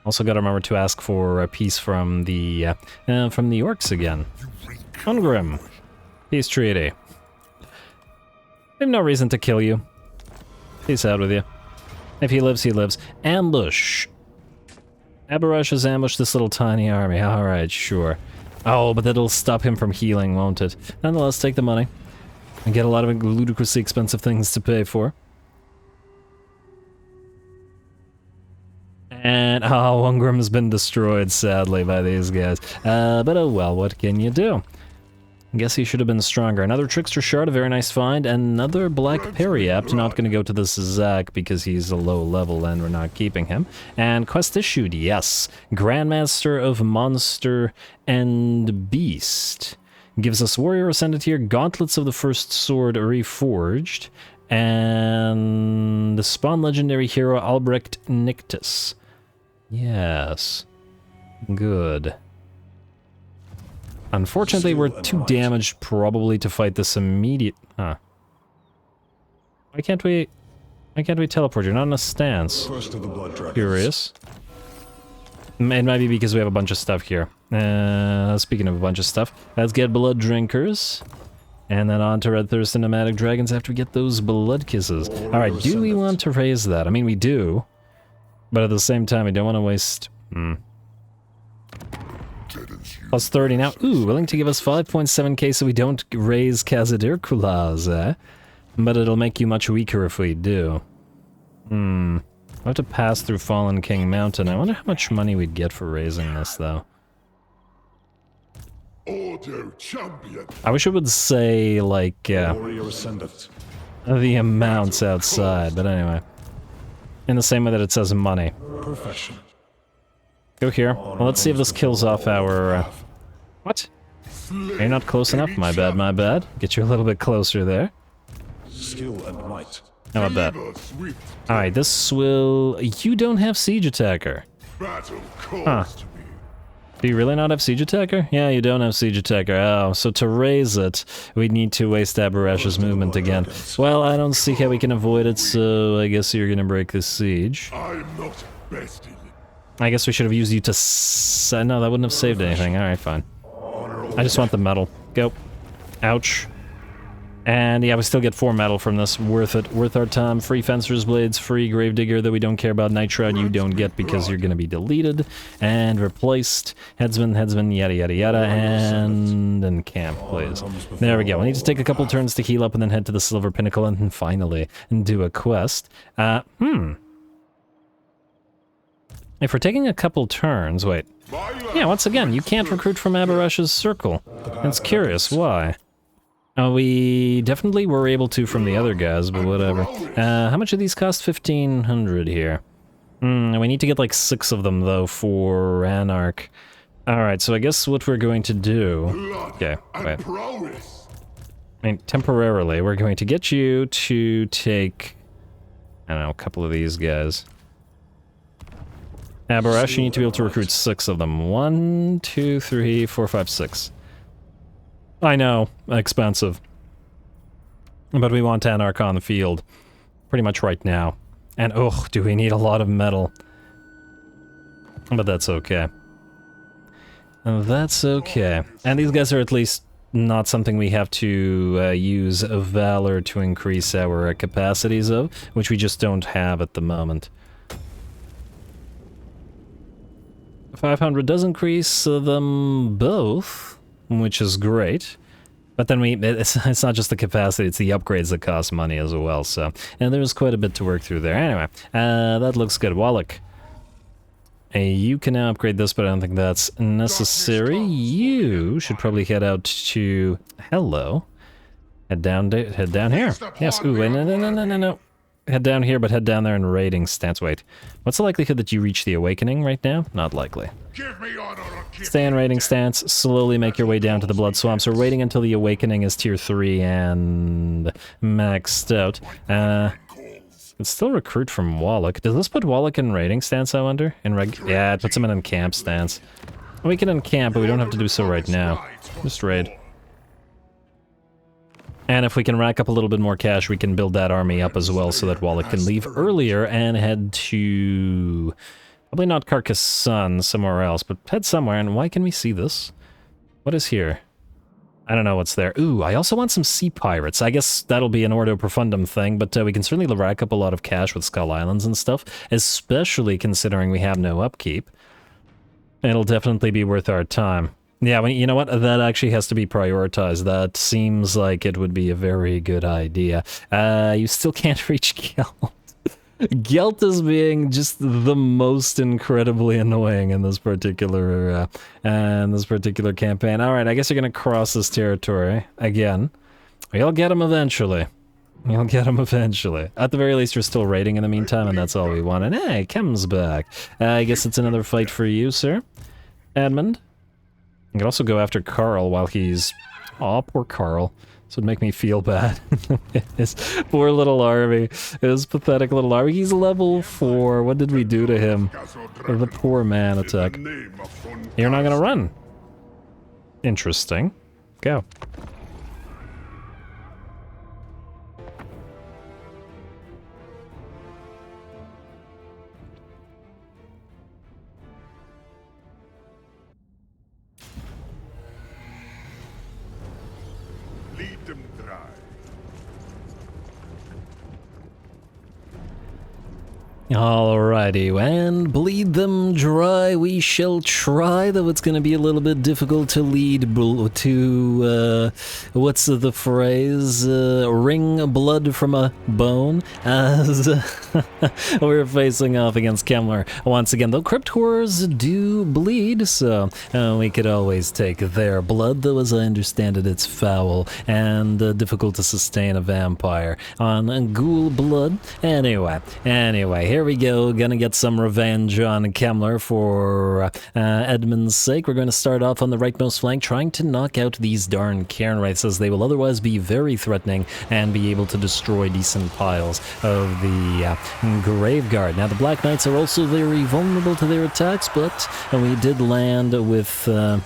Also got to remember to ask for a piece from the orcs again. Ungrim. Peace treaty. We have no reason to kill you. Peace out with you. If he lives, he lives. Ambush. Aberash has ambushed this little tiny army. Alright, sure. Oh, but that'll stop him from healing, won't it? Nonetheless, take the money. And get a lot of ludicrously expensive things to pay for. And, oh, Ungrim's been destroyed, sadly, by these guys. But oh well, what can you do? Guess he should have been stronger. Another Trickster Shard, a very nice find. Another Black Periapt. Not going to go to this Zach because he's a low level and we're not keeping him. And quest issued, yes. Grandmaster of Monster and Beast. Gives us Warrior Ascended here, Gauntlets of the First Sword Reforged, and the Spawn Legendary Hero Albrecht Nictus. Yes. Good. Unfortunately, we're too damaged probably to fight this immediate... Huh. Why can't we teleport? You're not in a stance. Curious. It might be because we have a bunch of stuff here. Speaking of a bunch of stuff, let's get Blood Drinkers. And then on to Red Thirst and Nomadic Dragons after we get those Blood Kisses. Alright, do we want to raise that? I mean, we do. But at the same time, we don't want to waste... Plus 30 now. Ooh, willing to give us 5.7k so we don't raise Kazadir Kulaz, eh? But it'll make you much weaker if we do. I'll have to pass through Fallen King Mountain. I wonder how much money we'd get for raising this, though. Ordo Champion. I wish it would say, like, the amounts outside, but anyway. In the same way that it says money. Profession. Go here. Well, let's see if this kills off our... What? You're not close enough? My bad, my bad. Get you a little bit closer there. Skill and might. How about that? Alright, this will... You don't have Siege Attacker. Huh. Do you really not have Siege Attacker? Yeah, you don't have Siege Attacker. Oh, so to raise it, we'd need to waste Aberash's movement again. Well, I don't see how we can avoid it, so I guess you're gonna break this siege. I'm not best in it. I guess we should have used you to no, that wouldn't have saved anything. Alright, fine. I just want the metal. Go. Ouch. And yeah, we still get 4 metal from this. Worth it. Worth our time. Free Fencer's Blades, free Gravedigger that we don't care about. Night Shroud you don't get because you're going to be deleted. And replaced. Headsman, yada yada yada. And encamp, please. There we go. We need to take a couple turns to heal up and then head to the Silver Pinnacle and then finally do a quest. If we're taking a couple turns, wait. Yeah, once again, you can't recruit from Aberash's circle. It's curious, why? We definitely were able to from the other guys, but whatever. How much do these cost? 1,500 here. We need to get like 6 of them, though, for Anarch. Alright, so I guess what we're going to do... Okay, wait. I mean, temporarily, we're going to get you to take... I don't know, a couple of these guys. Aberash, you need to be able to recruit 6 of them. 1, 2, 3, 4, 5, 6. I know, expensive. But we want Anarch on the field. Pretty much right now. And oh, do we need a lot of metal. But that's okay. That's okay. And these guys are at least not something we have to use Valor to increase our capacities of, which we just don't have at the moment. 500 does increase them both, which is great. But then it's not just the capacity, it's the upgrades that cost money as well, so... And there's quite a bit to work through there. Anyway, that looks good. Walach. You can now upgrade this, but I don't think that's necessary. You should probably head out to... Hello. Head down here. Yes, ooh, wait, no. Head down here, but head down there in raiding stance. Wait, what's the likelihood that you reach the awakening right now? Not likely. Stay in raiding stance, slowly make your way down to the blood swamps. We're waiting until the awakening is tier 3 and maxed out. Let's still recruit from Walach. Does this put Walach in raiding stance, I wonder? Yeah, it puts him in encamp stance. We can encamp, but we don't have to do so right now. Just raid. And if we can rack up a little bit more cash, we can build that army up as well so that Walach can leave earlier and head to... Probably not Carcassonne, somewhere else, but head somewhere. And why can we see this? What is here? I don't know what's there. Ooh, I also want some sea pirates. I guess that'll be an Ordo Profundum thing, but we can certainly rack up a lot of cash with Skull Islands and stuff, especially considering we have no upkeep. It'll definitely be worth our time. Yeah, well, you know what? That actually has to be prioritized. That seems like it would be a very good idea. You still can't reach Guild. Gelt is being just the most incredibly annoying in this particular campaign. All right, I guess you're gonna cross this territory again. You'll get him eventually. You'll get him eventually. At the very least, you're still raiding in the meantime, and that's all we want. And hey, Kem's back. I guess it's another fight for you, sir. Edmund. You can also go after Carl while he's... Aw, poor Carl. This would make me feel bad. His poor little army. His pathetic little army. He's level 4. What did we do to him? The poor man attack. You're not gonna run. Interesting. Go. Lead them dry. Alrighty, and bleed them dry we shall try, though it's gonna be a little bit difficult to lead to, what's the phrase, wring blood from a bone, as we're facing off against Kemmler. Once again, though, Crypt Horrors do bleed, so we could always take their blood, though as I understand it, it's foul and difficult to sustain a vampire on ghoul blood. Anyway, here we go, gonna get some revenge on Kemmler for Edmund's sake. We're going to start off on the rightmost flank, trying to knock out these darn Cairn Wraiths, as they will otherwise be very threatening and be able to destroy decent piles of the Graveguard. Now, the Black Knights are also very vulnerable to their attacks, but we did land with our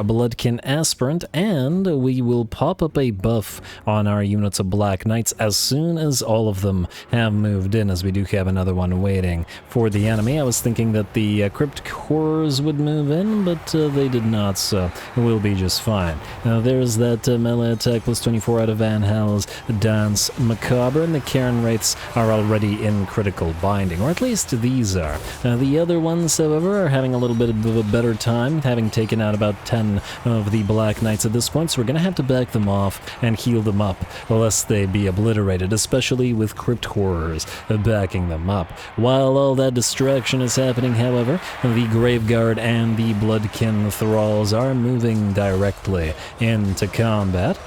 Bloodkin Aspirant, and we will pop up a buff on our units of Black Knights as soon as all of them have moved in, as we do have another one waiting for the enemy. I was thinking that the Crypt Horrors would move in, but they did not, so we'll be just fine. Now there's that melee attack plus 24 out of Van Hel's Dance Macabre, and the Cairn Wraiths are already in critical binding, or at least these are. The other ones, however, are having a little bit of a better time, having taken out about 10 of the Black Knights at this point, so we're going to have to back them off and heal them up, lest they be obliterated, especially with Crypt Horrors backing them up. While all that distraction is happening, however, the Graveguard and the Bloodkin Thralls are moving directly into combat.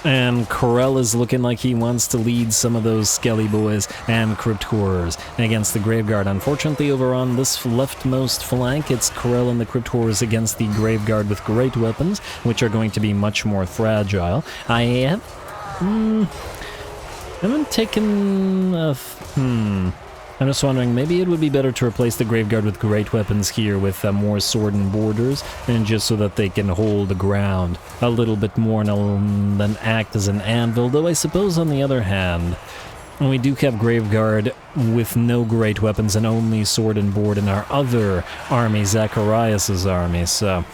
And Corell is looking like he wants to lead some of those Skelly Boys and Crypt Horrors against the Graveguard. Unfortunately, over on this leftmost flank, it's Corell and the Crypt Horrors against the Graveguard with great weapons, which are going to be much more fragile. I haven't taken I'm just wondering, maybe it would be better to replace the Graveguard with great weapons here with more sword and borders, and just so that they can hold the ground a little bit more than act as an anvil, though I suppose on the other hand, we do have Graveguard with no great weapons and only sword and board in our other army, Zacharias' army, so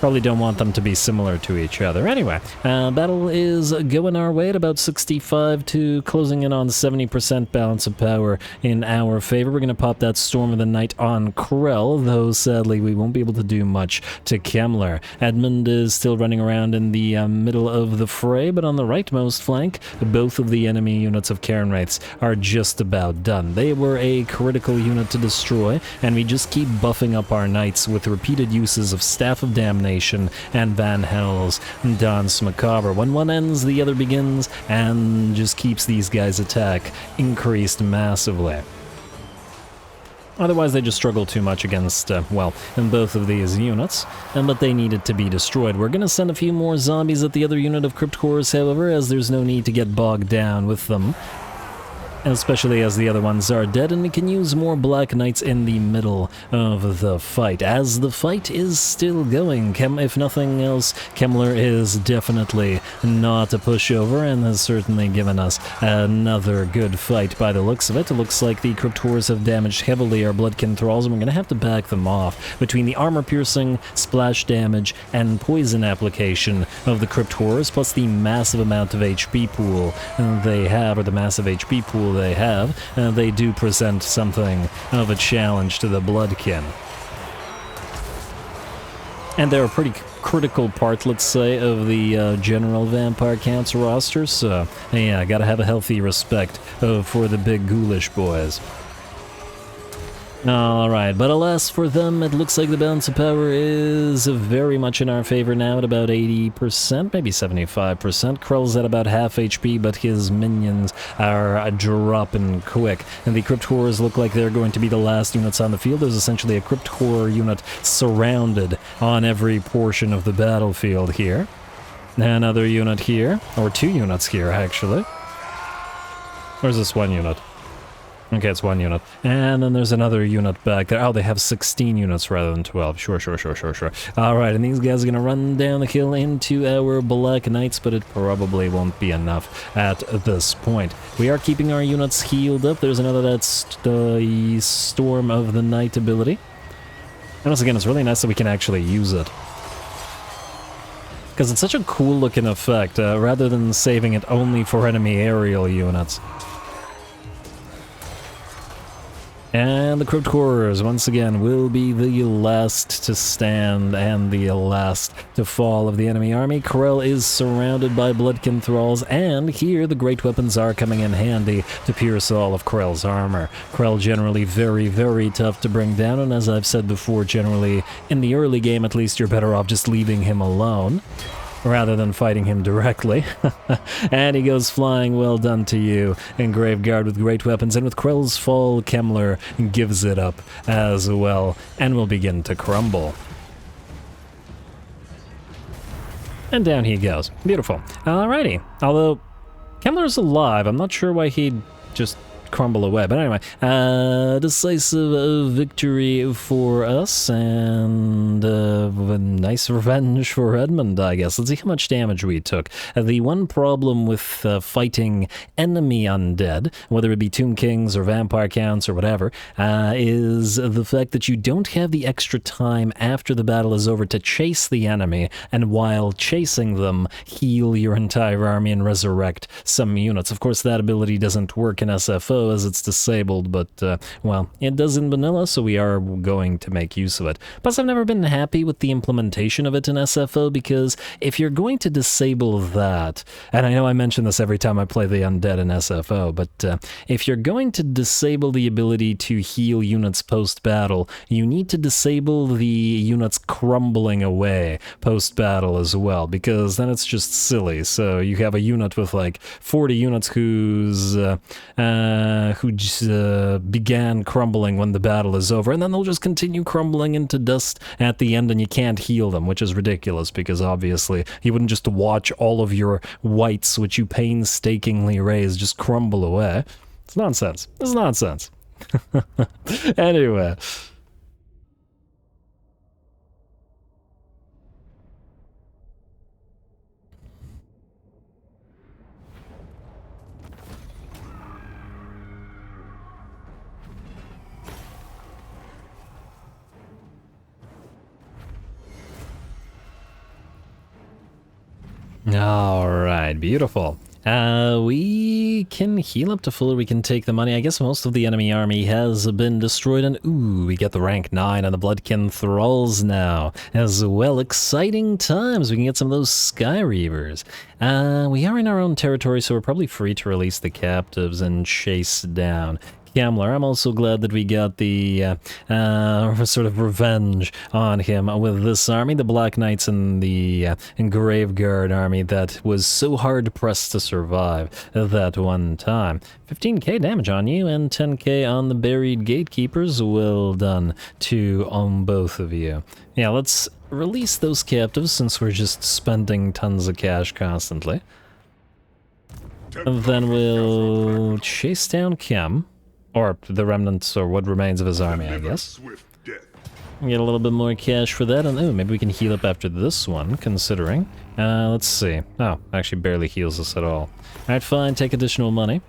probably don't want them to be similar to each other. Anyway, battle is going our way at about 65 to closing in on 70% balance of power in our favor. We're going to pop that Storm of the Night on Corell, though sadly we won't be able to do much to Kemmler. Edmund is still running around in the middle of the fray, but on the rightmost flank, both of the enemy units of Cairn Wraiths are just about done. They were a critical unit to destroy, and we just keep buffing up our knights with repeated uses of Staff of Damnation and Van Hel's Dance Macabre. When one ends, the other begins, and just keeps these guys' attack increased massively. Otherwise, they just struggle too much against, well, in both of these units, but they needed to be destroyed. We're going to send a few more zombies at the other unit of Crypt Horrors, however, as there's no need to get bogged down with them, especially as the other ones are dead, and we can use more Black Knights in the middle of the fight. As the fight is still going, if nothing else, Kemmler is definitely not a pushover and has certainly given us another good fight by the looks of it. It looks like the Crypt Horrors have damaged heavily our Bloodkin Thralls, and we're going to have to back them off. Between the armor-piercing, splash damage, and poison application of the Crypt Horrors, plus the massive amount of HP pool they have, or the massive HP pool they have, they do present something of a challenge to the Bloodkin. And they're a pretty critical part, let's say, of the general Vampire Counts roster, so yeah, gotta have a healthy respect for the big ghoulish boys. Alright, but alas for them, it looks like the balance of power is very much in our favor now at about 80%, maybe 75%. Krell's at about half HP, but his minions are dropping quick. And the Crypt Horrors look like they're going to be the last units on the field. There's essentially a Crypt Horror unit surrounded on every portion of the battlefield here. Another unit here, or 2 units here, actually. Where's this 1 unit? Okay, it's 1 unit. And then there's another unit back there. Oh, they have 16 units rather than 12. Sure. Alright, and these guys are going to run down the hill into our Black Knights, but it probably won't be enough at this point. We are keeping our units healed up. There's another that's the Storm of the Night ability. And once again, it's really nice that we can actually use it, because it's such a cool looking effect, rather than saving it only for enemy aerial units. And the Crypt Horrors, once again, will be the last to stand and the last to fall of the enemy army. Krell is surrounded by Bloodkin Thralls, and here the great weapons are coming in handy to pierce all of Krell's armor. Krell generally very, very tough to bring down, and as I've said before, generally, in the early game at least, you're better off just leaving him alone rather than fighting him directly. And he goes flying, well done to you, in Graveguard with great weapons, and with Krell's fall, Kemmler gives it up as well, and will begin to crumble. And down he goes. Beautiful. Alrighty. Although, Kemmler's alive, I'm not sure why he'd just crumble away. But anyway, decisive victory for us, and a nice revenge for Edmund, I guess. Let's see how much damage we took. The one problem with fighting enemy undead, whether it be Tomb Kings or Vampire Counts or whatever, is the fact that you don't have the extra time after the battle is over to chase the enemy, and while chasing them, heal your entire army and resurrect some units. Of course, that ability doesn't work in SFO as it's disabled, but, well, it does in vanilla, so we are going to make use of it. Plus, I've never been happy with the implementation of it in SFO, because if you're going to disable that, and I know I mention this every time I play the undead in SFO, but if you're going to disable the ability to heal units post-battle, you need to disable the units crumbling away post-battle as well, because then it's just silly. So you have a unit with like 40 units who began crumbling when the battle is over, and then they'll just continue crumbling into dust at the end, and you can't heal them, which is ridiculous, because obviously you wouldn't just watch all of your whites, which you painstakingly raise, just crumble away. It's nonsense. It's nonsense. Anyway. Alright, beautiful. We can heal up to full, we can take the money. I guess most of the enemy army has been destroyed, and ooh, we get the rank 9 on the Bloodkin Thralls now as well. Exciting times. We can get some of those Sky Reavers. We are in our own territory, so we're probably free to release the captives and chase down Kemmler. I'm also glad that we got the sort of revenge on him with this army, the Black Knights and the Graveguard army that was so hard pressed to survive that one time. 15k damage on you and 10k on the Buried Gatekeepers. Well done to both of you. Yeah, let's release those captives since we're just spending tons of cash constantly. And then we'll chase down Kem. Or the remnants, or what remains of his army, I guess. Get a little bit more cash for that, and ooh, maybe we can heal up after this one, considering. Let's see. Oh, actually barely heals us at all. Alright, fine, take additional money.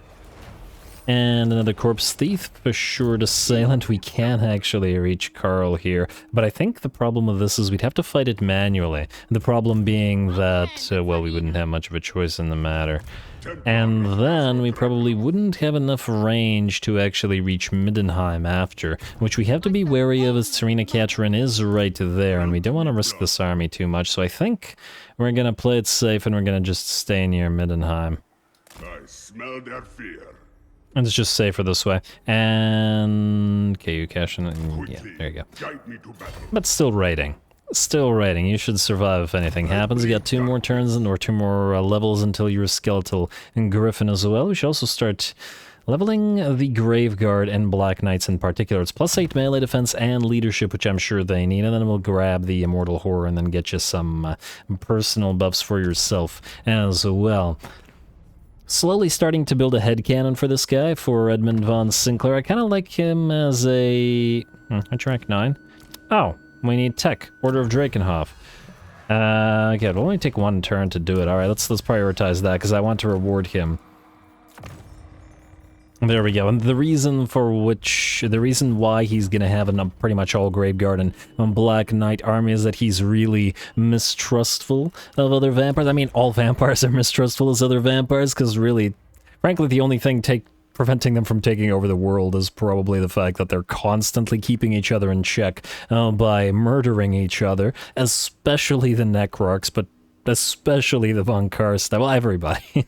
And another Corpse Thief, for sure, Assailant. We can actually reach Carl here, but I think the problem with this is we'd have to fight it manually. The problem being that, well, we wouldn't have much of a choice in the matter. And then we probably wouldn't have enough range to actually reach Middenheim after, which we have to be wary of as Serena Catrin is right there, and we don't want to risk this army too much, so I think we're going to play it safe and we're going to just stay near Middenheim. I smell their fear. And it's just safer this way. And... okay, you cash in. Yeah, there you go. Guide me to battle. But still raiding. Still raiding. You should survive if anything happens. You got 2 more turns or 2 more levels until you're a skeletal griffin as well. We should also start leveling the Graveguard and Black Knights in particular. It's +8 melee defense and leadership, which I'm sure they need. And then we'll grab the Immortal Horror and then get you some personal buffs for yourself as well. Slowly starting to build a headcanon for this guy, for Edmund von Sinclair. I kind of like him as a... I rank 9. Oh, we need tech. Order of Drakenhof. Okay, it'll only take 1 turn to do it. Alright, let's prioritize that, because I want to reward him. There we go. And the reason why he's gonna have a pretty much all Graveguard and Black Knight army is that he's really mistrustful of other vampires. I mean, all vampires are mistrustful as other vampires, because really, frankly, the only thing preventing them from taking over the world is probably the fact that they're constantly keeping each other in check by murdering each other, especially the Necrarchs, but especially the Von Karstein. Well, everybody.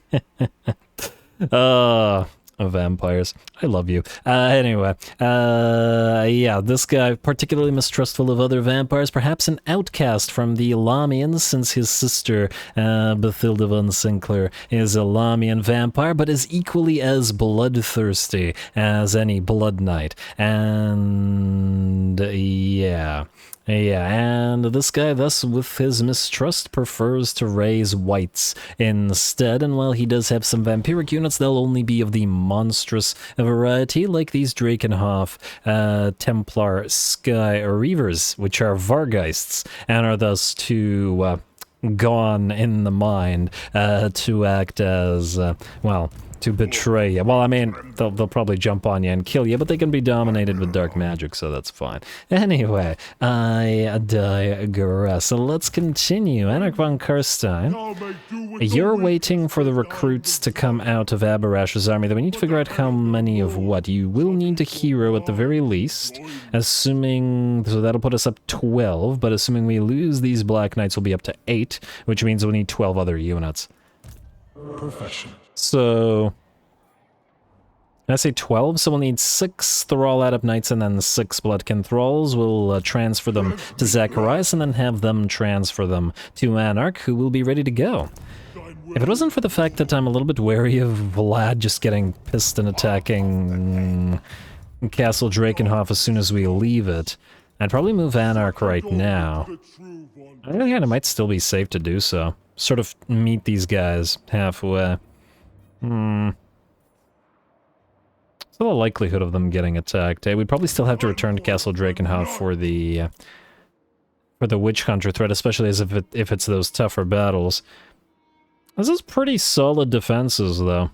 Vampires. I love you. Anyway, yeah, this guy particularly mistrustful of other vampires, perhaps an outcast from the Elamians, since his sister, Bathilda von Sinclair, is a Elamian vampire, but is equally as bloodthirsty as any Blood Knight. And, yeah. Yeah, and this guy, thus, with his mistrust, prefers to raise whites instead, and while he does have some vampiric units, they'll only be of the monstrous variety, like these Drakenhof Templar Sky Reavers, which are Vargeists, and are thus too gone in the mind to act as, well, to betray you. Well, I mean, they'll probably jump on you and kill you, but they can be dominated with dark magic, so that's fine. Anyway, I digress. So let's continue. Anarch von Karstein, you're waiting for the recruits to come out of Aberash's army, though we need to figure out how many of what. You will need a hero at the very least, assuming, so that'll put us up 12, but assuming we lose these Black Knights, we'll be up to 8, which means we'll need 12 other units. Profession. So, I say 12, so we'll need 6 Thrall-Adept Knights and then 6 Bloodkin Thralls. We'll transfer them to Zacharias and then have them transfer them to Anarch, who will be ready to go. If it wasn't for the fact that I'm a little bit wary of Vlad just getting pissed and attacking Castle Drakenhof as soon as we leave it, I'd probably move Anarch right now. On the other hand, it might still be safe to do so. Sort of meet these guys halfway. Still a likelihood of them getting attacked. We'd probably still have to return to Castle Drakenhof for the Witch Hunter threat, especially as if it's those tougher battles. This is pretty solid defenses, though.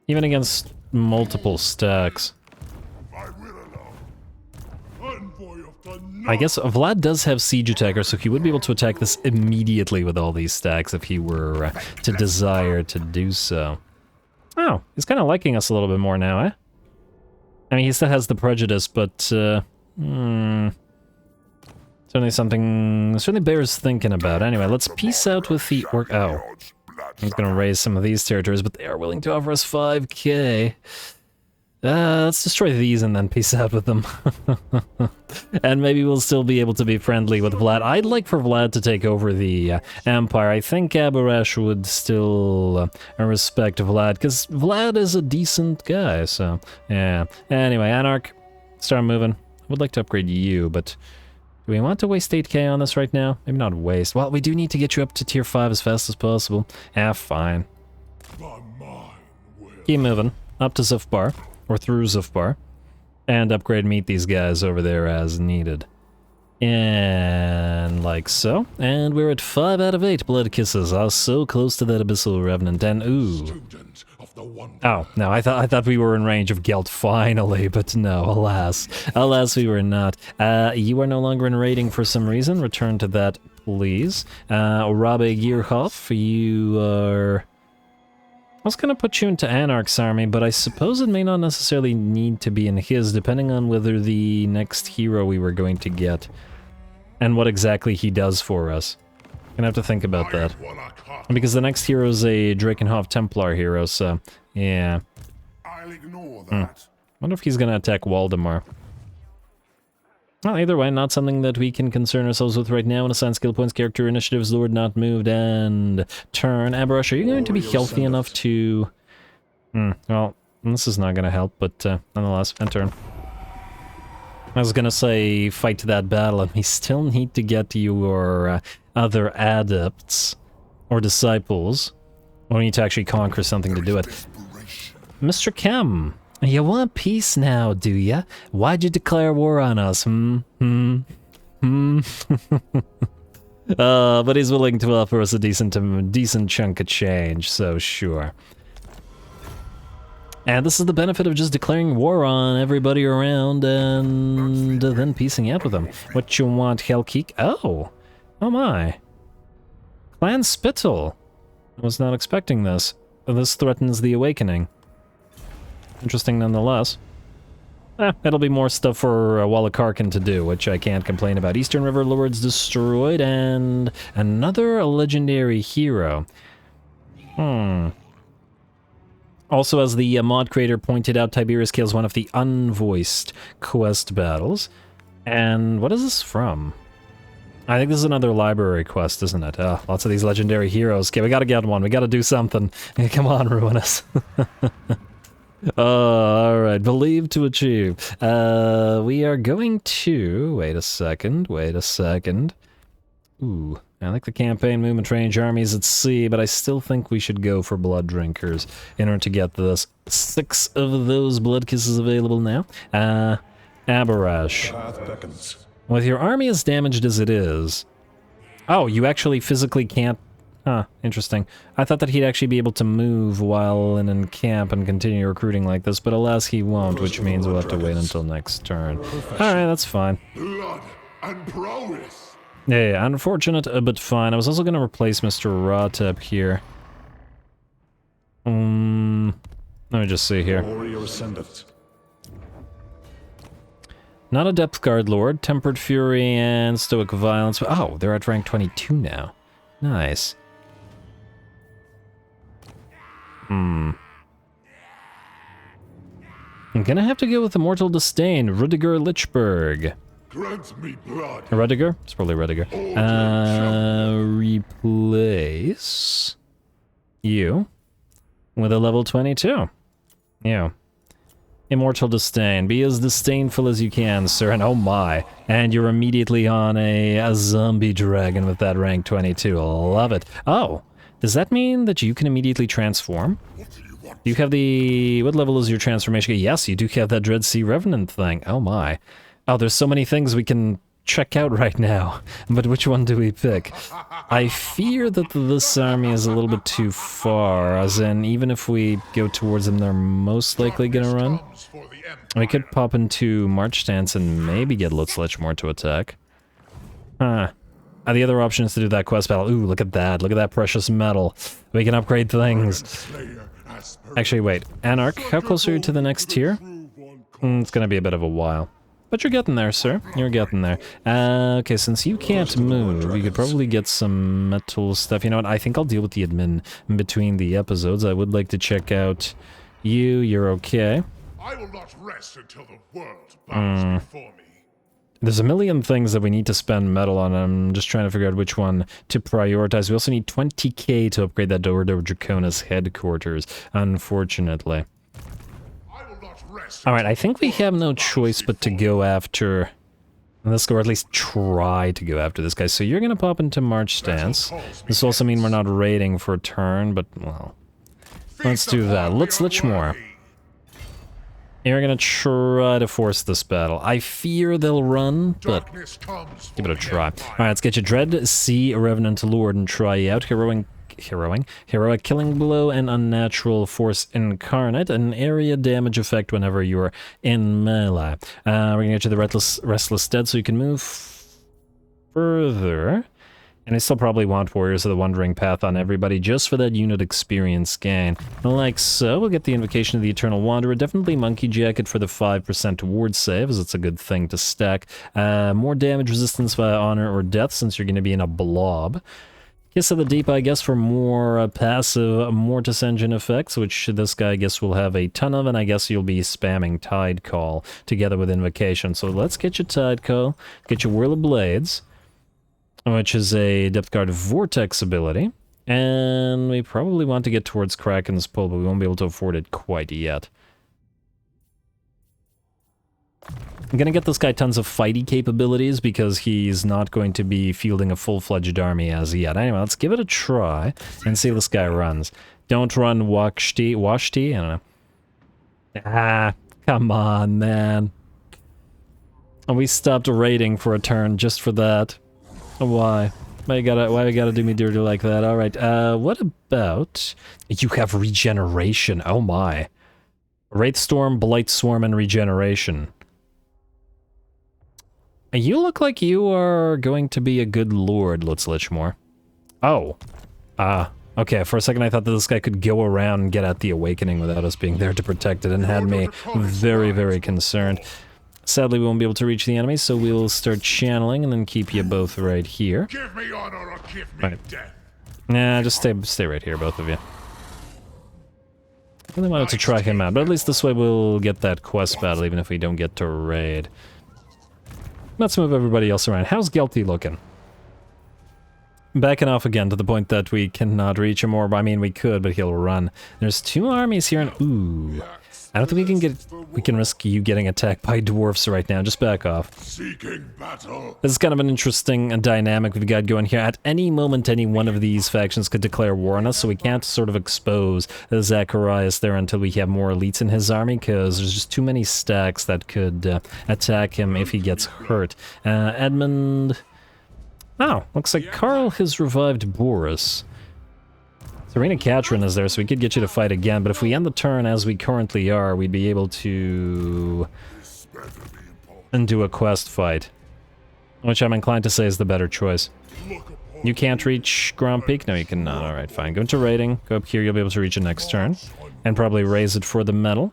Even against multiple stacks. I guess Vlad does have Siege Attacker, so he would be able to attack this immediately with all these stacks if he were to desire to do so. Oh, he's kind of liking us a little bit more now, eh? I mean, he still has the prejudice, but, certainly bears thinking about. Anyway, let's peace out with the Orc. Oh, he's gonna raise some of these territories, but they are willing to offer us 5k. Let's destroy these and then peace out with them. And maybe we'll still be able to be friendly with Vlad. I'd like for Vlad to take over the Empire. I think Aberash would still respect Vlad, because Vlad is a decent guy, so yeah. Anyway, Anarch, start moving. I would like to upgrade you, but do we want to waste 8k on this right now? Maybe not waste. Well, we do need to get you up to tier 5 as fast as possible. Fine. Keep moving. Up to Zufbar. Or through Zufbar, and upgrade meet these guys over there as needed. And like so. And we're at 5 out of 8 blood kisses. I was so close to that Abyssal Revenant, and ooh. Oh, no, I thought we were in range of Gelt finally, but no, alas. Alas, we were not. You are no longer in raiding for some reason. Return to that, please. Rabe Gearhoff, you are... I was going to put you into Anarch's army, but I suppose it may not necessarily need to be in his, depending on whether the next hero we were going to get and what exactly he does for us. Gonna have to think about that. Because the next hero is a Drakenhof Templar hero, so yeah. I'll ignore that. Wonder if he's gonna attack Waldemar. Well, either way, not something that we can concern ourselves with right now. And assign skill points, character initiatives, Lord not moved, and turn. Abarush, are you going to be healthy enough to... well, this is not gonna help, but nonetheless, and turn. I was gonna say fight that battle, and we still need to get your other adepts or disciples. We need to actually conquer something to do it. Mr. Kemm, you want peace now, do ya? Why'd you declare war on us? But he's willing to offer us a decent chunk of change, so sure. And this is the benefit of just declaring war on everybody around and then piecing out with them. What you want, Hellkeek? Oh my. Clan Spittle. I was not expecting this. This threatens the Awakening. Interesting nonetheless. It'll be more stuff for Walach Harkon to do, which I can't complain about. Eastern River Lords destroyed, and another legendary hero. Also, as the mod creator pointed out, Tiberius kills one of the unvoiced quest battles. And what is this from? I think this is another library quest, isn't it? Lots of these legendary heroes. Okay, we gotta get one. We gotta do something. Come on, Ruinous. Alright, believe to achieve. We are going to... Wait a second. Ooh, I like the campaign movement range armies at sea, but I still think we should go for Blood Drinkers in order to get this. 6 of those Blood Kisses available now. Abarash. With your army as damaged as it is... Oh, you actually physically can't... Huh, interesting. I thought that he'd actually be able to move while in camp and continue recruiting like this, but alas he won't, which means we'll have to wait until next turn. Alright, that's fine. Blood and prowess. Yeah, unfortunate, but fine. I was also going to replace Mr. Rotep here. Let me just see here. Not a Depth Guard Lord, Tempered Fury and Stoic Violence. Oh, they're at rank 22 now. Nice. I'm gonna have to go with Immortal Disdain, Rudiger Lichberg. Grant me blood. Rudiger? It's probably Rudiger. Replace you with a level 22. Yeah. Immortal Disdain. Be as disdainful as you can, sir, and oh my. And you're immediately on a zombie dragon with that rank 22. Love it. Oh, does that mean that you can immediately transform? Do you have the... What level is your transformation? Yes, you do have that Dread Sea Revenant thing. Oh my. Oh, there's so many things we can check out right now, but which one do we pick? I fear that this army is a little bit too far, as in, even if we go towards them, they're most likely gonna run. We could pop into March Stance and maybe get Lutzlichmore to attack. The other option is to do that quest battle. Ooh, look at that. Look at that precious metal. We can upgrade things. Actually, wait. Anarch, how close are you to the next tier? It's gonna be a bit of a while. But you're getting there, sir. You're getting there. Okay, since you can't move, you could probably get some metal stuff. You know what? I think I'll deal with the admin in between the episodes. I would like to check out you. You're okay. I will not rest until the world bows before me. There's a million things that we need to spend metal on. I'm just trying to figure out which one to prioritize. We also need 20k to upgrade that Dordo Draconis headquarters, unfortunately. Alright, I think we have no choice but to go after this, or at least try to go after this guy. So you're going to pop into March Stance. This will also mean we're not raiding for a turn, but, well, let's do that. Let's Lichmore. You're going to try to force this battle. I fear they'll run, but give it a try. Alright, let's get you Dread Sea Revenant Lord and try out. Heroic Killing Blow, and Unnatural Force Incarnate, an area damage effect whenever you're in melee. We're gonna get you the Restless Dead so you can move further. And I still probably want Warriors of the Wandering Path on everybody just for that unit experience gain. Like so, we'll get the Invocation of the Eternal Wanderer. Definitely Monkey Jacket for the 5% ward save, as it's a good thing to stack. More damage resistance via Honor or Death, since you're going to be in a blob. Kiss of the Deep, I guess, for more passive Mortis Engine effects, which this guy, I guess, will have a ton of, and I guess you'll be spamming Tide Call together with Invocation. So let's get your Tide Call, get your Whirl of Blades, which is a Depth Guard Vortex ability, and we probably want to get towards Kraken's Pull, but we won't be able to afford it quite yet. I'm gonna get this guy tons of fighty capabilities because he's not going to be fielding a full-fledged army as yet. Anyway, let's give it a try and see how this guy runs. Don't run Washti, I don't know. Ah, come on, man. And we stopped raiding for a turn just for that. Why? Why you gotta do me dirty like that? Alright, what about... You have regeneration, oh my. Wraithstorm, Blight Swarm, and regeneration. You look like you are going to be a good lord, Lutz Lichmore. Oh. Okay, for a second I thought that this guy could go around and get at the Awakening without us being there to protect it, and had me very, very concerned. Sadly, we won't be able to reach the enemy, so we'll start channeling and then keep you both right here. Give me honor or give me death. Nah, just stay right here, both of you. I really wanted to try him out, but at least this way we'll get that quest battle, even if we don't get to raid. Let's move everybody else around. How's Gelty looking? Backing off again to the point that we cannot reach him, or I mean we could, but he'll run. There's 2 armies here, and ooh, I don't think we can risk you getting attacked by dwarfs right now. Just back off. Seeking battle. This is kind of an interesting dynamic we've got going here. At any moment, any one of these factions could declare war on us, so we can't sort of expose Zacharias there until we have more elites in his army, because there's just too many stacks that could attack him if he gets hurt. Edmund... Oh, looks like Karl has revived Boris. Serena Katrin is there, so we could get you to fight again, but if we end the turn as we currently are, we'd be able to... and do a quest fight. Which I'm inclined to say is the better choice. You can't reach Grand Peak? No, you cannot. Alright, fine. Go into raiding. Go up here, you'll be able to reach it next turn. And probably raise it for the medal.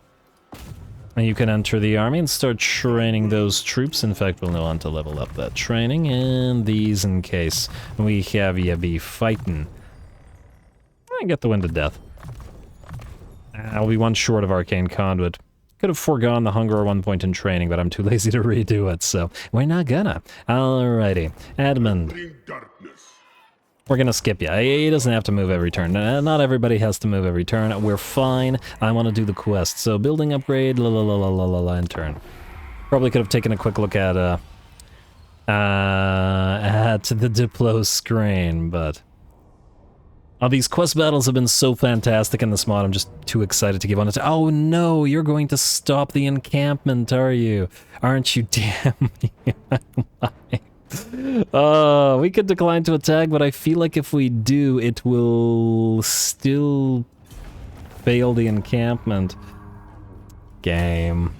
And you can enter the army and start training those troops. In fact, we'll want to level up that training, and these in case we have you be fighting. I get the Wind of Death. I'll be 1 short of Arcane Conduit. Could have foregone the hunger at one point in training, but I'm too lazy to redo it, so we're not gonna. Alrighty. Edmund. We're gonna skip you. He doesn't have to move every turn. Not everybody has to move every turn. We're fine. I want to do the quest. So building upgrade, and turn. Probably could have taken a quick look at the Diplo screen, but... Oh, these quest battles have been so fantastic in this mod, I'm just too excited to give on it. Oh no, you're going to stop the encampment, are you? Aren't you? Damn. We could decline to attack, but I feel like if we do, it will still fail the encampment. Game.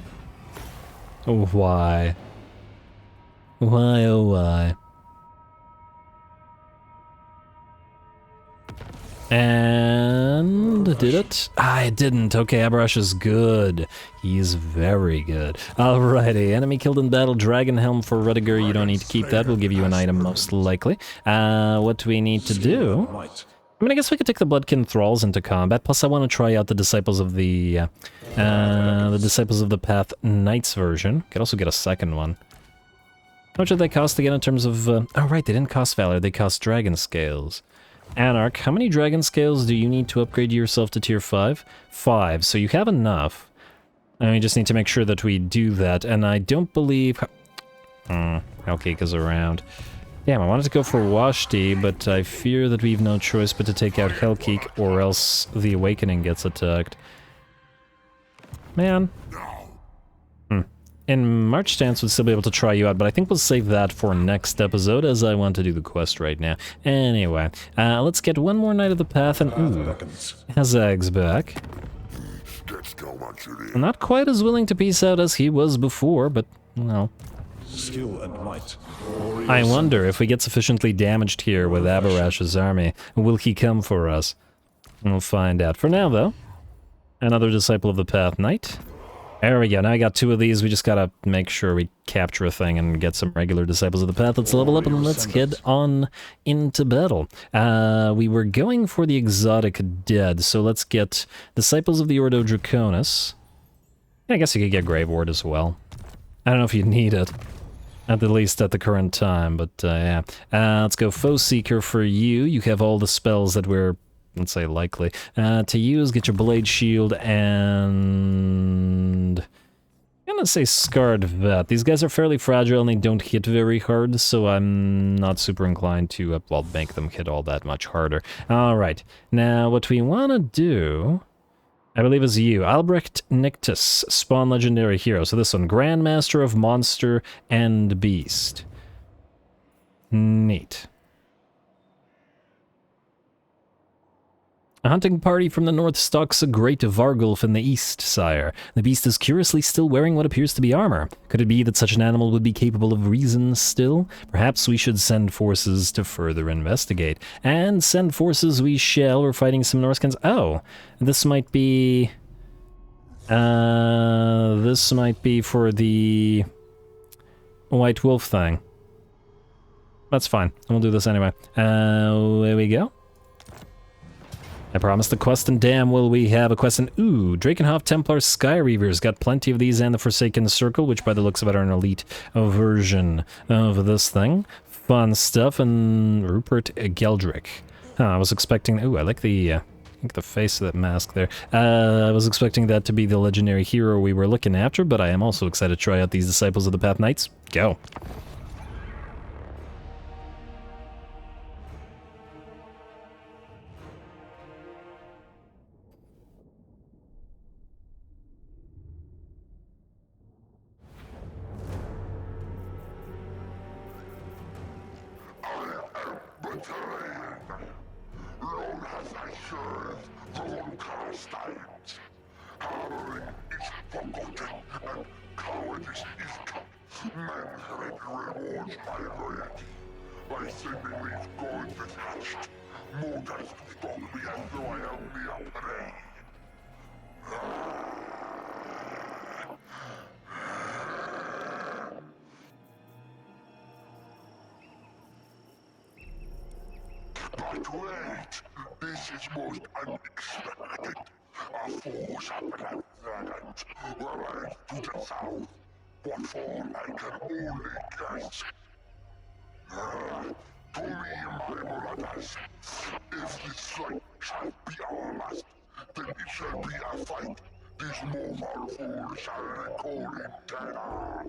Oh, why? Why, oh why? And did it? I didn't. Okay, Abrash is good. He's very good. Alrighty, enemy killed in battle. Dragon Helm for Rudiger. You don't need to keep that. We'll give you an item most likely. What do we need to do? I mean, I guess we could take the Bloodkin Thralls into combat. Plus, I want to try out the Disciples of the Disciples of the Path Knights version. Could also get a second one. How much did they cost again in terms of? Oh right, they didn't cost Valor. They cost Dragon Scales. Anarch, how many Dragon Scales do you need to upgrade yourself to tier 5? 5, so you have enough. And we just need to make sure that we do that, and I don't believe... Hellcake is around. Damn, I wanted to go for Washti, but I fear that we've no choice but to take out Hellcake, or else the Awakening gets attacked. Man. In March Stance would still be able to try you out, but I think we'll save that for next episode, as I want to do the quest right now. Anyway, let's get one more Knight of the Path, and ooh, Hazag's back. Not quite as willing to peace out as he was before, but, well, skill and might. I wonder if we get sufficiently damaged here with Abarash's army, will he come for us? We'll find out. For now, though, another Disciple of the Path Knight. There we go. Now I got 2 of these. We just gotta make sure we capture a thing and get some regular Disciples of the Path. Let's level up and let's head on into battle. We were going for the exotic dead, so let's get Disciples of the Ordo Draconis. I guess you could get Grave Ward as well. I don't know if you need it, at the least at the current time, but yeah. Let's go Foe Seeker for you. You have all the spells that we're, let's say, likely to use. Get your Blade Shield and... I'm gonna say Scarred Vet. These guys are fairly fragile and they don't hit very hard, so I'm not super inclined to, well, make them hit all that much harder. Alright, now what we want to do, I believe, is you. Albrecht Nictus, Spawn Legendary Hero. So this one, Grandmaster of Monster and Beast. Neat. A hunting party from the north stalks a great Vargulf in the east, sire. The beast is curiously still wearing what appears to be armor. Could it be that such an animal would be capable of reason still? Perhaps we should send forces to further investigate. And send forces we shall. We're fighting some Norskins. Oh, this might be... this might be for the White Wolf thing. That's fine. We'll do this anyway. There we go. I promised a quest, and damn will we have a quest. And ooh, Drakenhof Templar Skyreavers. Got plenty of these, and the Forsaken Circle, which by the looks of it are an elite version of this thing. Fun stuff. And Rupert Geldrick. Huh, I was expecting... Ooh, I like the face of that mask there. I was expecting that to be the legendary hero we were looking after, but I am also excited to try out these Disciples of the Path Knights. Go. But wait, this is most unexpected. A force of black dragons arrived to the south. What form I can only guess. To me, my brothers, if this fight shall be our last, then it shall be a fight. This mortal fool shall record in terror.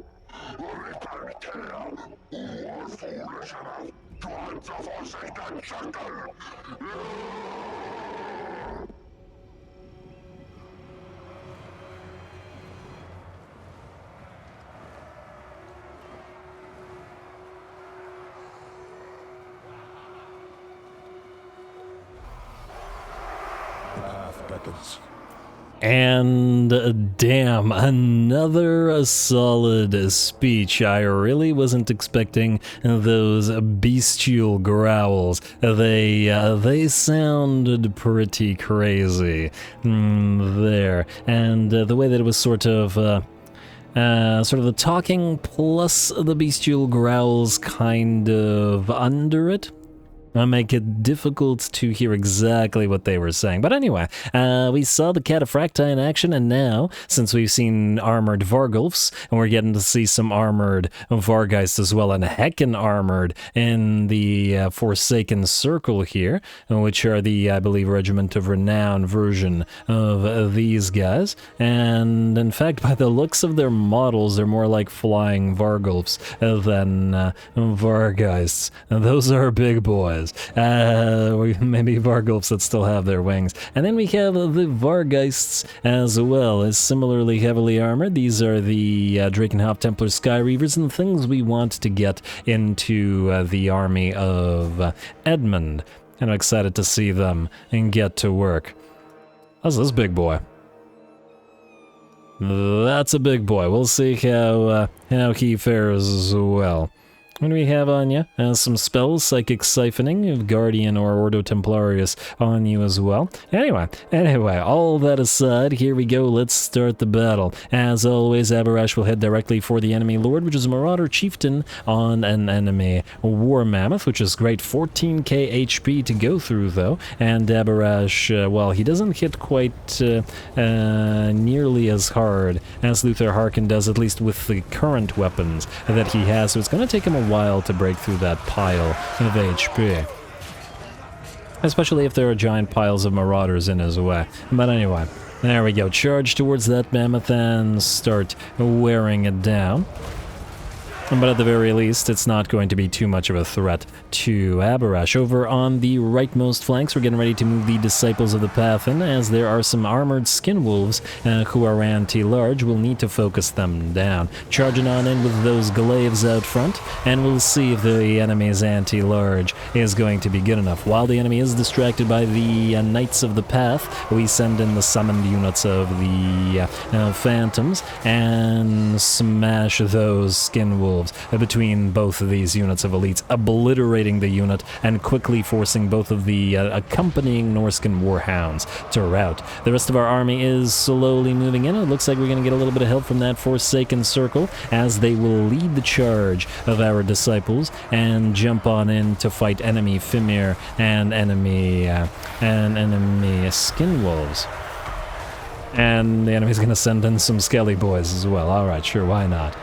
Return terror, who are foolish enough to hunt the Forsaken Circle. The path beckons. And damn, another solid speech. I really wasn't expecting those bestial growls. They sounded pretty crazy there. And the way that it was sort of the talking plus the bestial growls kind of under it. Make it difficult to hear exactly what they were saying. But anyway, we saw the Cataphracti in action, and now, since we've seen armored Vargulfs, and we're getting to see some armored Vargeists as well, and heckin' armored in the Forsaken Circle here, which are the, I believe, Regiment of Renown version of these guys. And in fact, by the looks of their models, they're more like flying Vargulfs than Vargeists. And those are big boys. Maybe Vargulfs that still have their wings. And then we have the Vargeists as well, as similarly heavily armored. These are the Drakenhof Templar Skyreavers, and the things we want to get into the army of Edmund. And I'm excited to see them and get to work. How's this big boy? That's a big boy. We'll see how he fares as well. What do we have on you? Some spells, Psychic Siphoning, Guardian or Ordo Templarius on you as well. Anyway, all that aside, here we go, let's start the battle. As always, Abarash will head directly for the enemy lord, which is a Marauder Chieftain on an enemy War Mammoth, which is great, 14k HP to go through though, and Abarash, well, he doesn't hit quite nearly as hard as Walach Harkon does, at least with the current weapons that he has, so it's going to take him a while to break through that pile of HP. Especially if there are giant piles of marauders in his way. But anyway, there we go. Charge towards that mammoth and start wearing it down. But at the very least, it's not going to be too much of a threat to Abarash. Over on the rightmost flanks, we're getting ready to move the Disciples of the Path in, as there are some armored skin wolves who are anti-large. We'll need to focus them down. Charging on in with those glaives out front, and we'll see if the enemy's anti-large is going to be good enough. While the enemy is distracted by the Knights of the Path, we send in the summoned units of the Phantoms and smash those skin wolves between both of these units of elites, obliterating the unit and quickly forcing both of the accompanying Norscan warhounds to rout. The rest of our army is slowly moving in. It looks like we're going to get a little bit of help from that Forsaken Circle, as they will lead the charge of our disciples and jump on in to fight enemy Fimir and enemy skin wolves. And the enemy's going to send in some Skelly boys as well. Alright, sure, why not?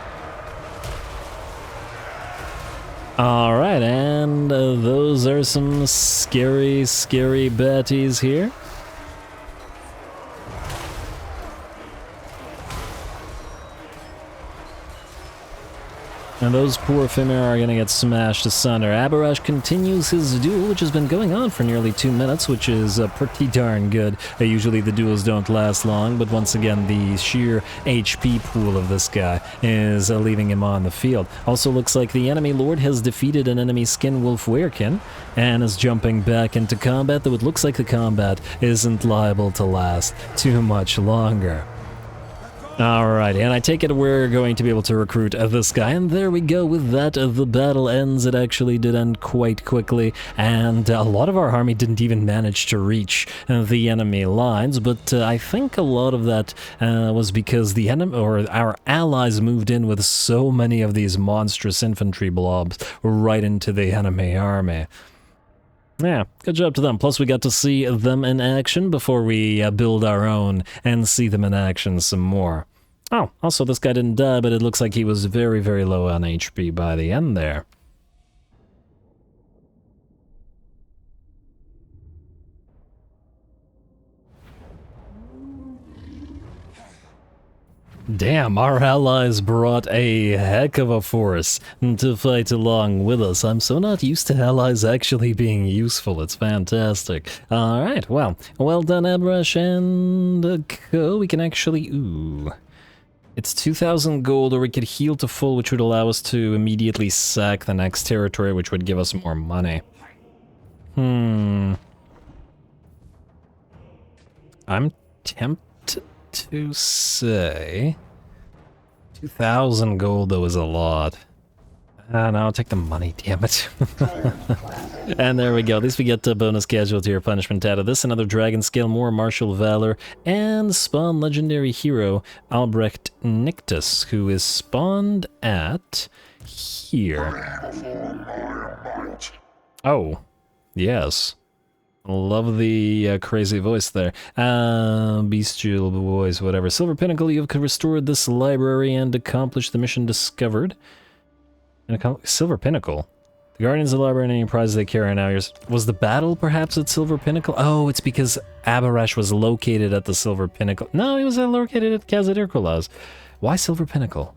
Alright, and those are some scary baddies here. And those poor Fimir are going to get smashed asunder. Abarash continues his duel, which has been going on for nearly 2 minutes, which is pretty darn good. Usually the duels don't last long, but once again, the sheer HP pool of this guy is leaving him on the field. Also looks like the enemy lord has defeated an enemy skin wolf werekin and is jumping back into combat, though it looks like the combat isn't liable to last too much longer. Alright, and I take it we're going to be able to recruit this guy, and there we go. With that, the battle ends. It actually did end quite quickly, and a lot of our army didn't even manage to reach the enemy lines, but I think a lot of that was because the enemy, or our allies, moved in with so many of these monstrous infantry blobs right into the enemy army. Yeah, good job to them. Plus we got to see them in action before we build our own and see them in action some more. Oh, also this guy didn't die, but it looks like he was very, very low on HP by the end there. Damn, our allies brought a heck of a force to fight along with us. I'm so not used to allies actually being useful. It's fantastic. Alright, well done, Abarash and Co. We can actually... Ooh. It's 2,000 gold, or we could heal to full, which would allow us to immediately sack the next territory, which would give us more money. I'm tempted to say 2,000 gold, though, is a lot. No, I'll take the money, damn it. And there we go. At least we get a bonus casualty or punishment out of this. Another dragon scale, more martial valor, and spawn legendary hero Albrecht Nictus, who is spawned at here. Oh, yes. Love the crazy voice there. Bestial voice, whatever. Silver Pinnacle, you have restored this library and accomplished the mission discovered. And Silver Pinnacle? The Guardians of the Library and any prizes they carry now. Was the battle perhaps at Silver Pinnacle? Oh, it's because Abarash was located at the Silver Pinnacle. No, he was located at Kazadirkolaz. Why Silver Pinnacle?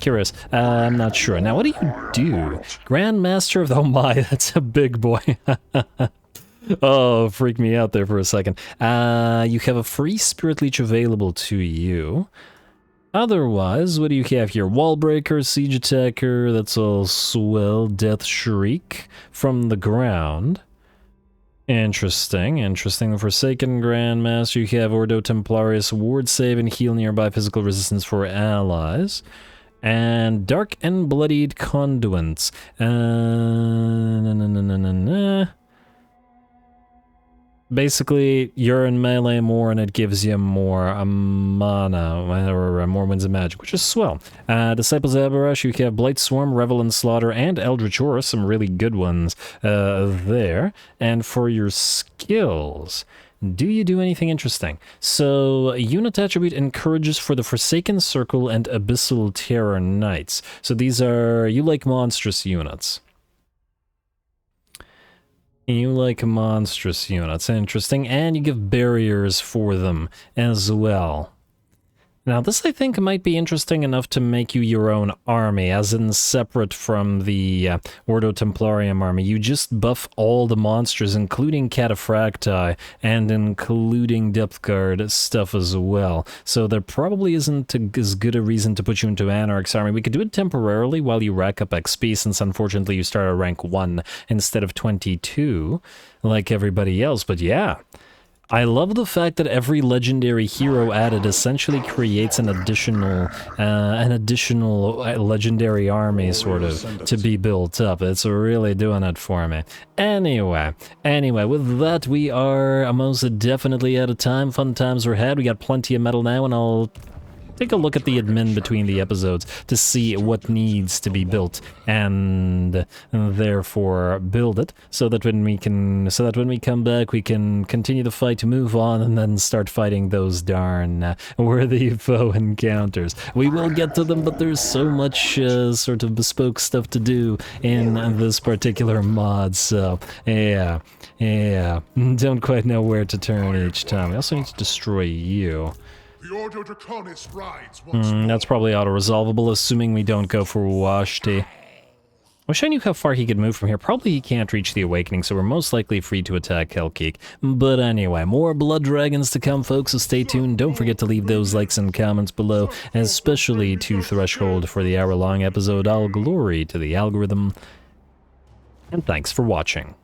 Curious. I'm not sure. Now, what do? Grandmaster of the... Oh my, that's a big boy. Oh, freaked me out there for a second. You have a free Spirit Leech available to you. Otherwise, what do you have here? Wallbreaker, Siege Attacker, that's all swell. Death Shriek from the ground. Interesting, interesting. Forsaken Grandmaster, you have Ordo Templarius, ward save and heal nearby physical resistance for allies. And Dark and Bloodied Conduits. Basically, you're in melee more and it gives you more mana, or more Winds of Magic, which is swell. Disciples of Abarash, you have Blight Swarm, Revel and Slaughter, and Eldritch Horus, some really good ones there. And for your skills, do you do anything interesting? So, unit attribute encourages for the Forsaken Circle and Abyssal Terror Knights. So these are, you like monstrous units. You like monstrous units, interesting, and you give barriers for them as well. Now this I think might be interesting enough to make you your own army, as in separate from the Ordo Templarium army. You just buff all the monsters, including Cataphracti, and including Depth Guard stuff as well. So there probably isn't as good a reason to put you into Anarch's army. We could do it temporarily while you rack up XP, since unfortunately you start at rank 1 instead of 22, like everybody else, but yeah. I love the fact that every legendary hero added essentially creates an additional legendary army, sort of, to be built up. It's really doing it for me. Anyway, with that, we are most definitely out of time. Fun times were had. We got plenty of metal now, and I'll take a look at the admin between the episodes to see what needs to be built, and therefore build it, so that when we come back, we can continue the fight, to move on, and then start fighting those darn worthy foe encounters. We will get to them, but there's so much sort of bespoke stuff to do in this particular mod, so yeah, don't quite know where to turn each time. I also need to destroy you. The Ordo Draconis rides once more. That's probably auto-resolvable, assuming we don't go for Washti. Wish I knew how far he could move from here. Probably he can't reach the Awakening, so we're most likely free to attack Hellkeek. But anyway, more Blood Dragons to come, folks, so stay tuned. Don't forget to leave those likes and comments below, especially to Threshold for the hour-long episode. All glory to the algorithm. And thanks for watching.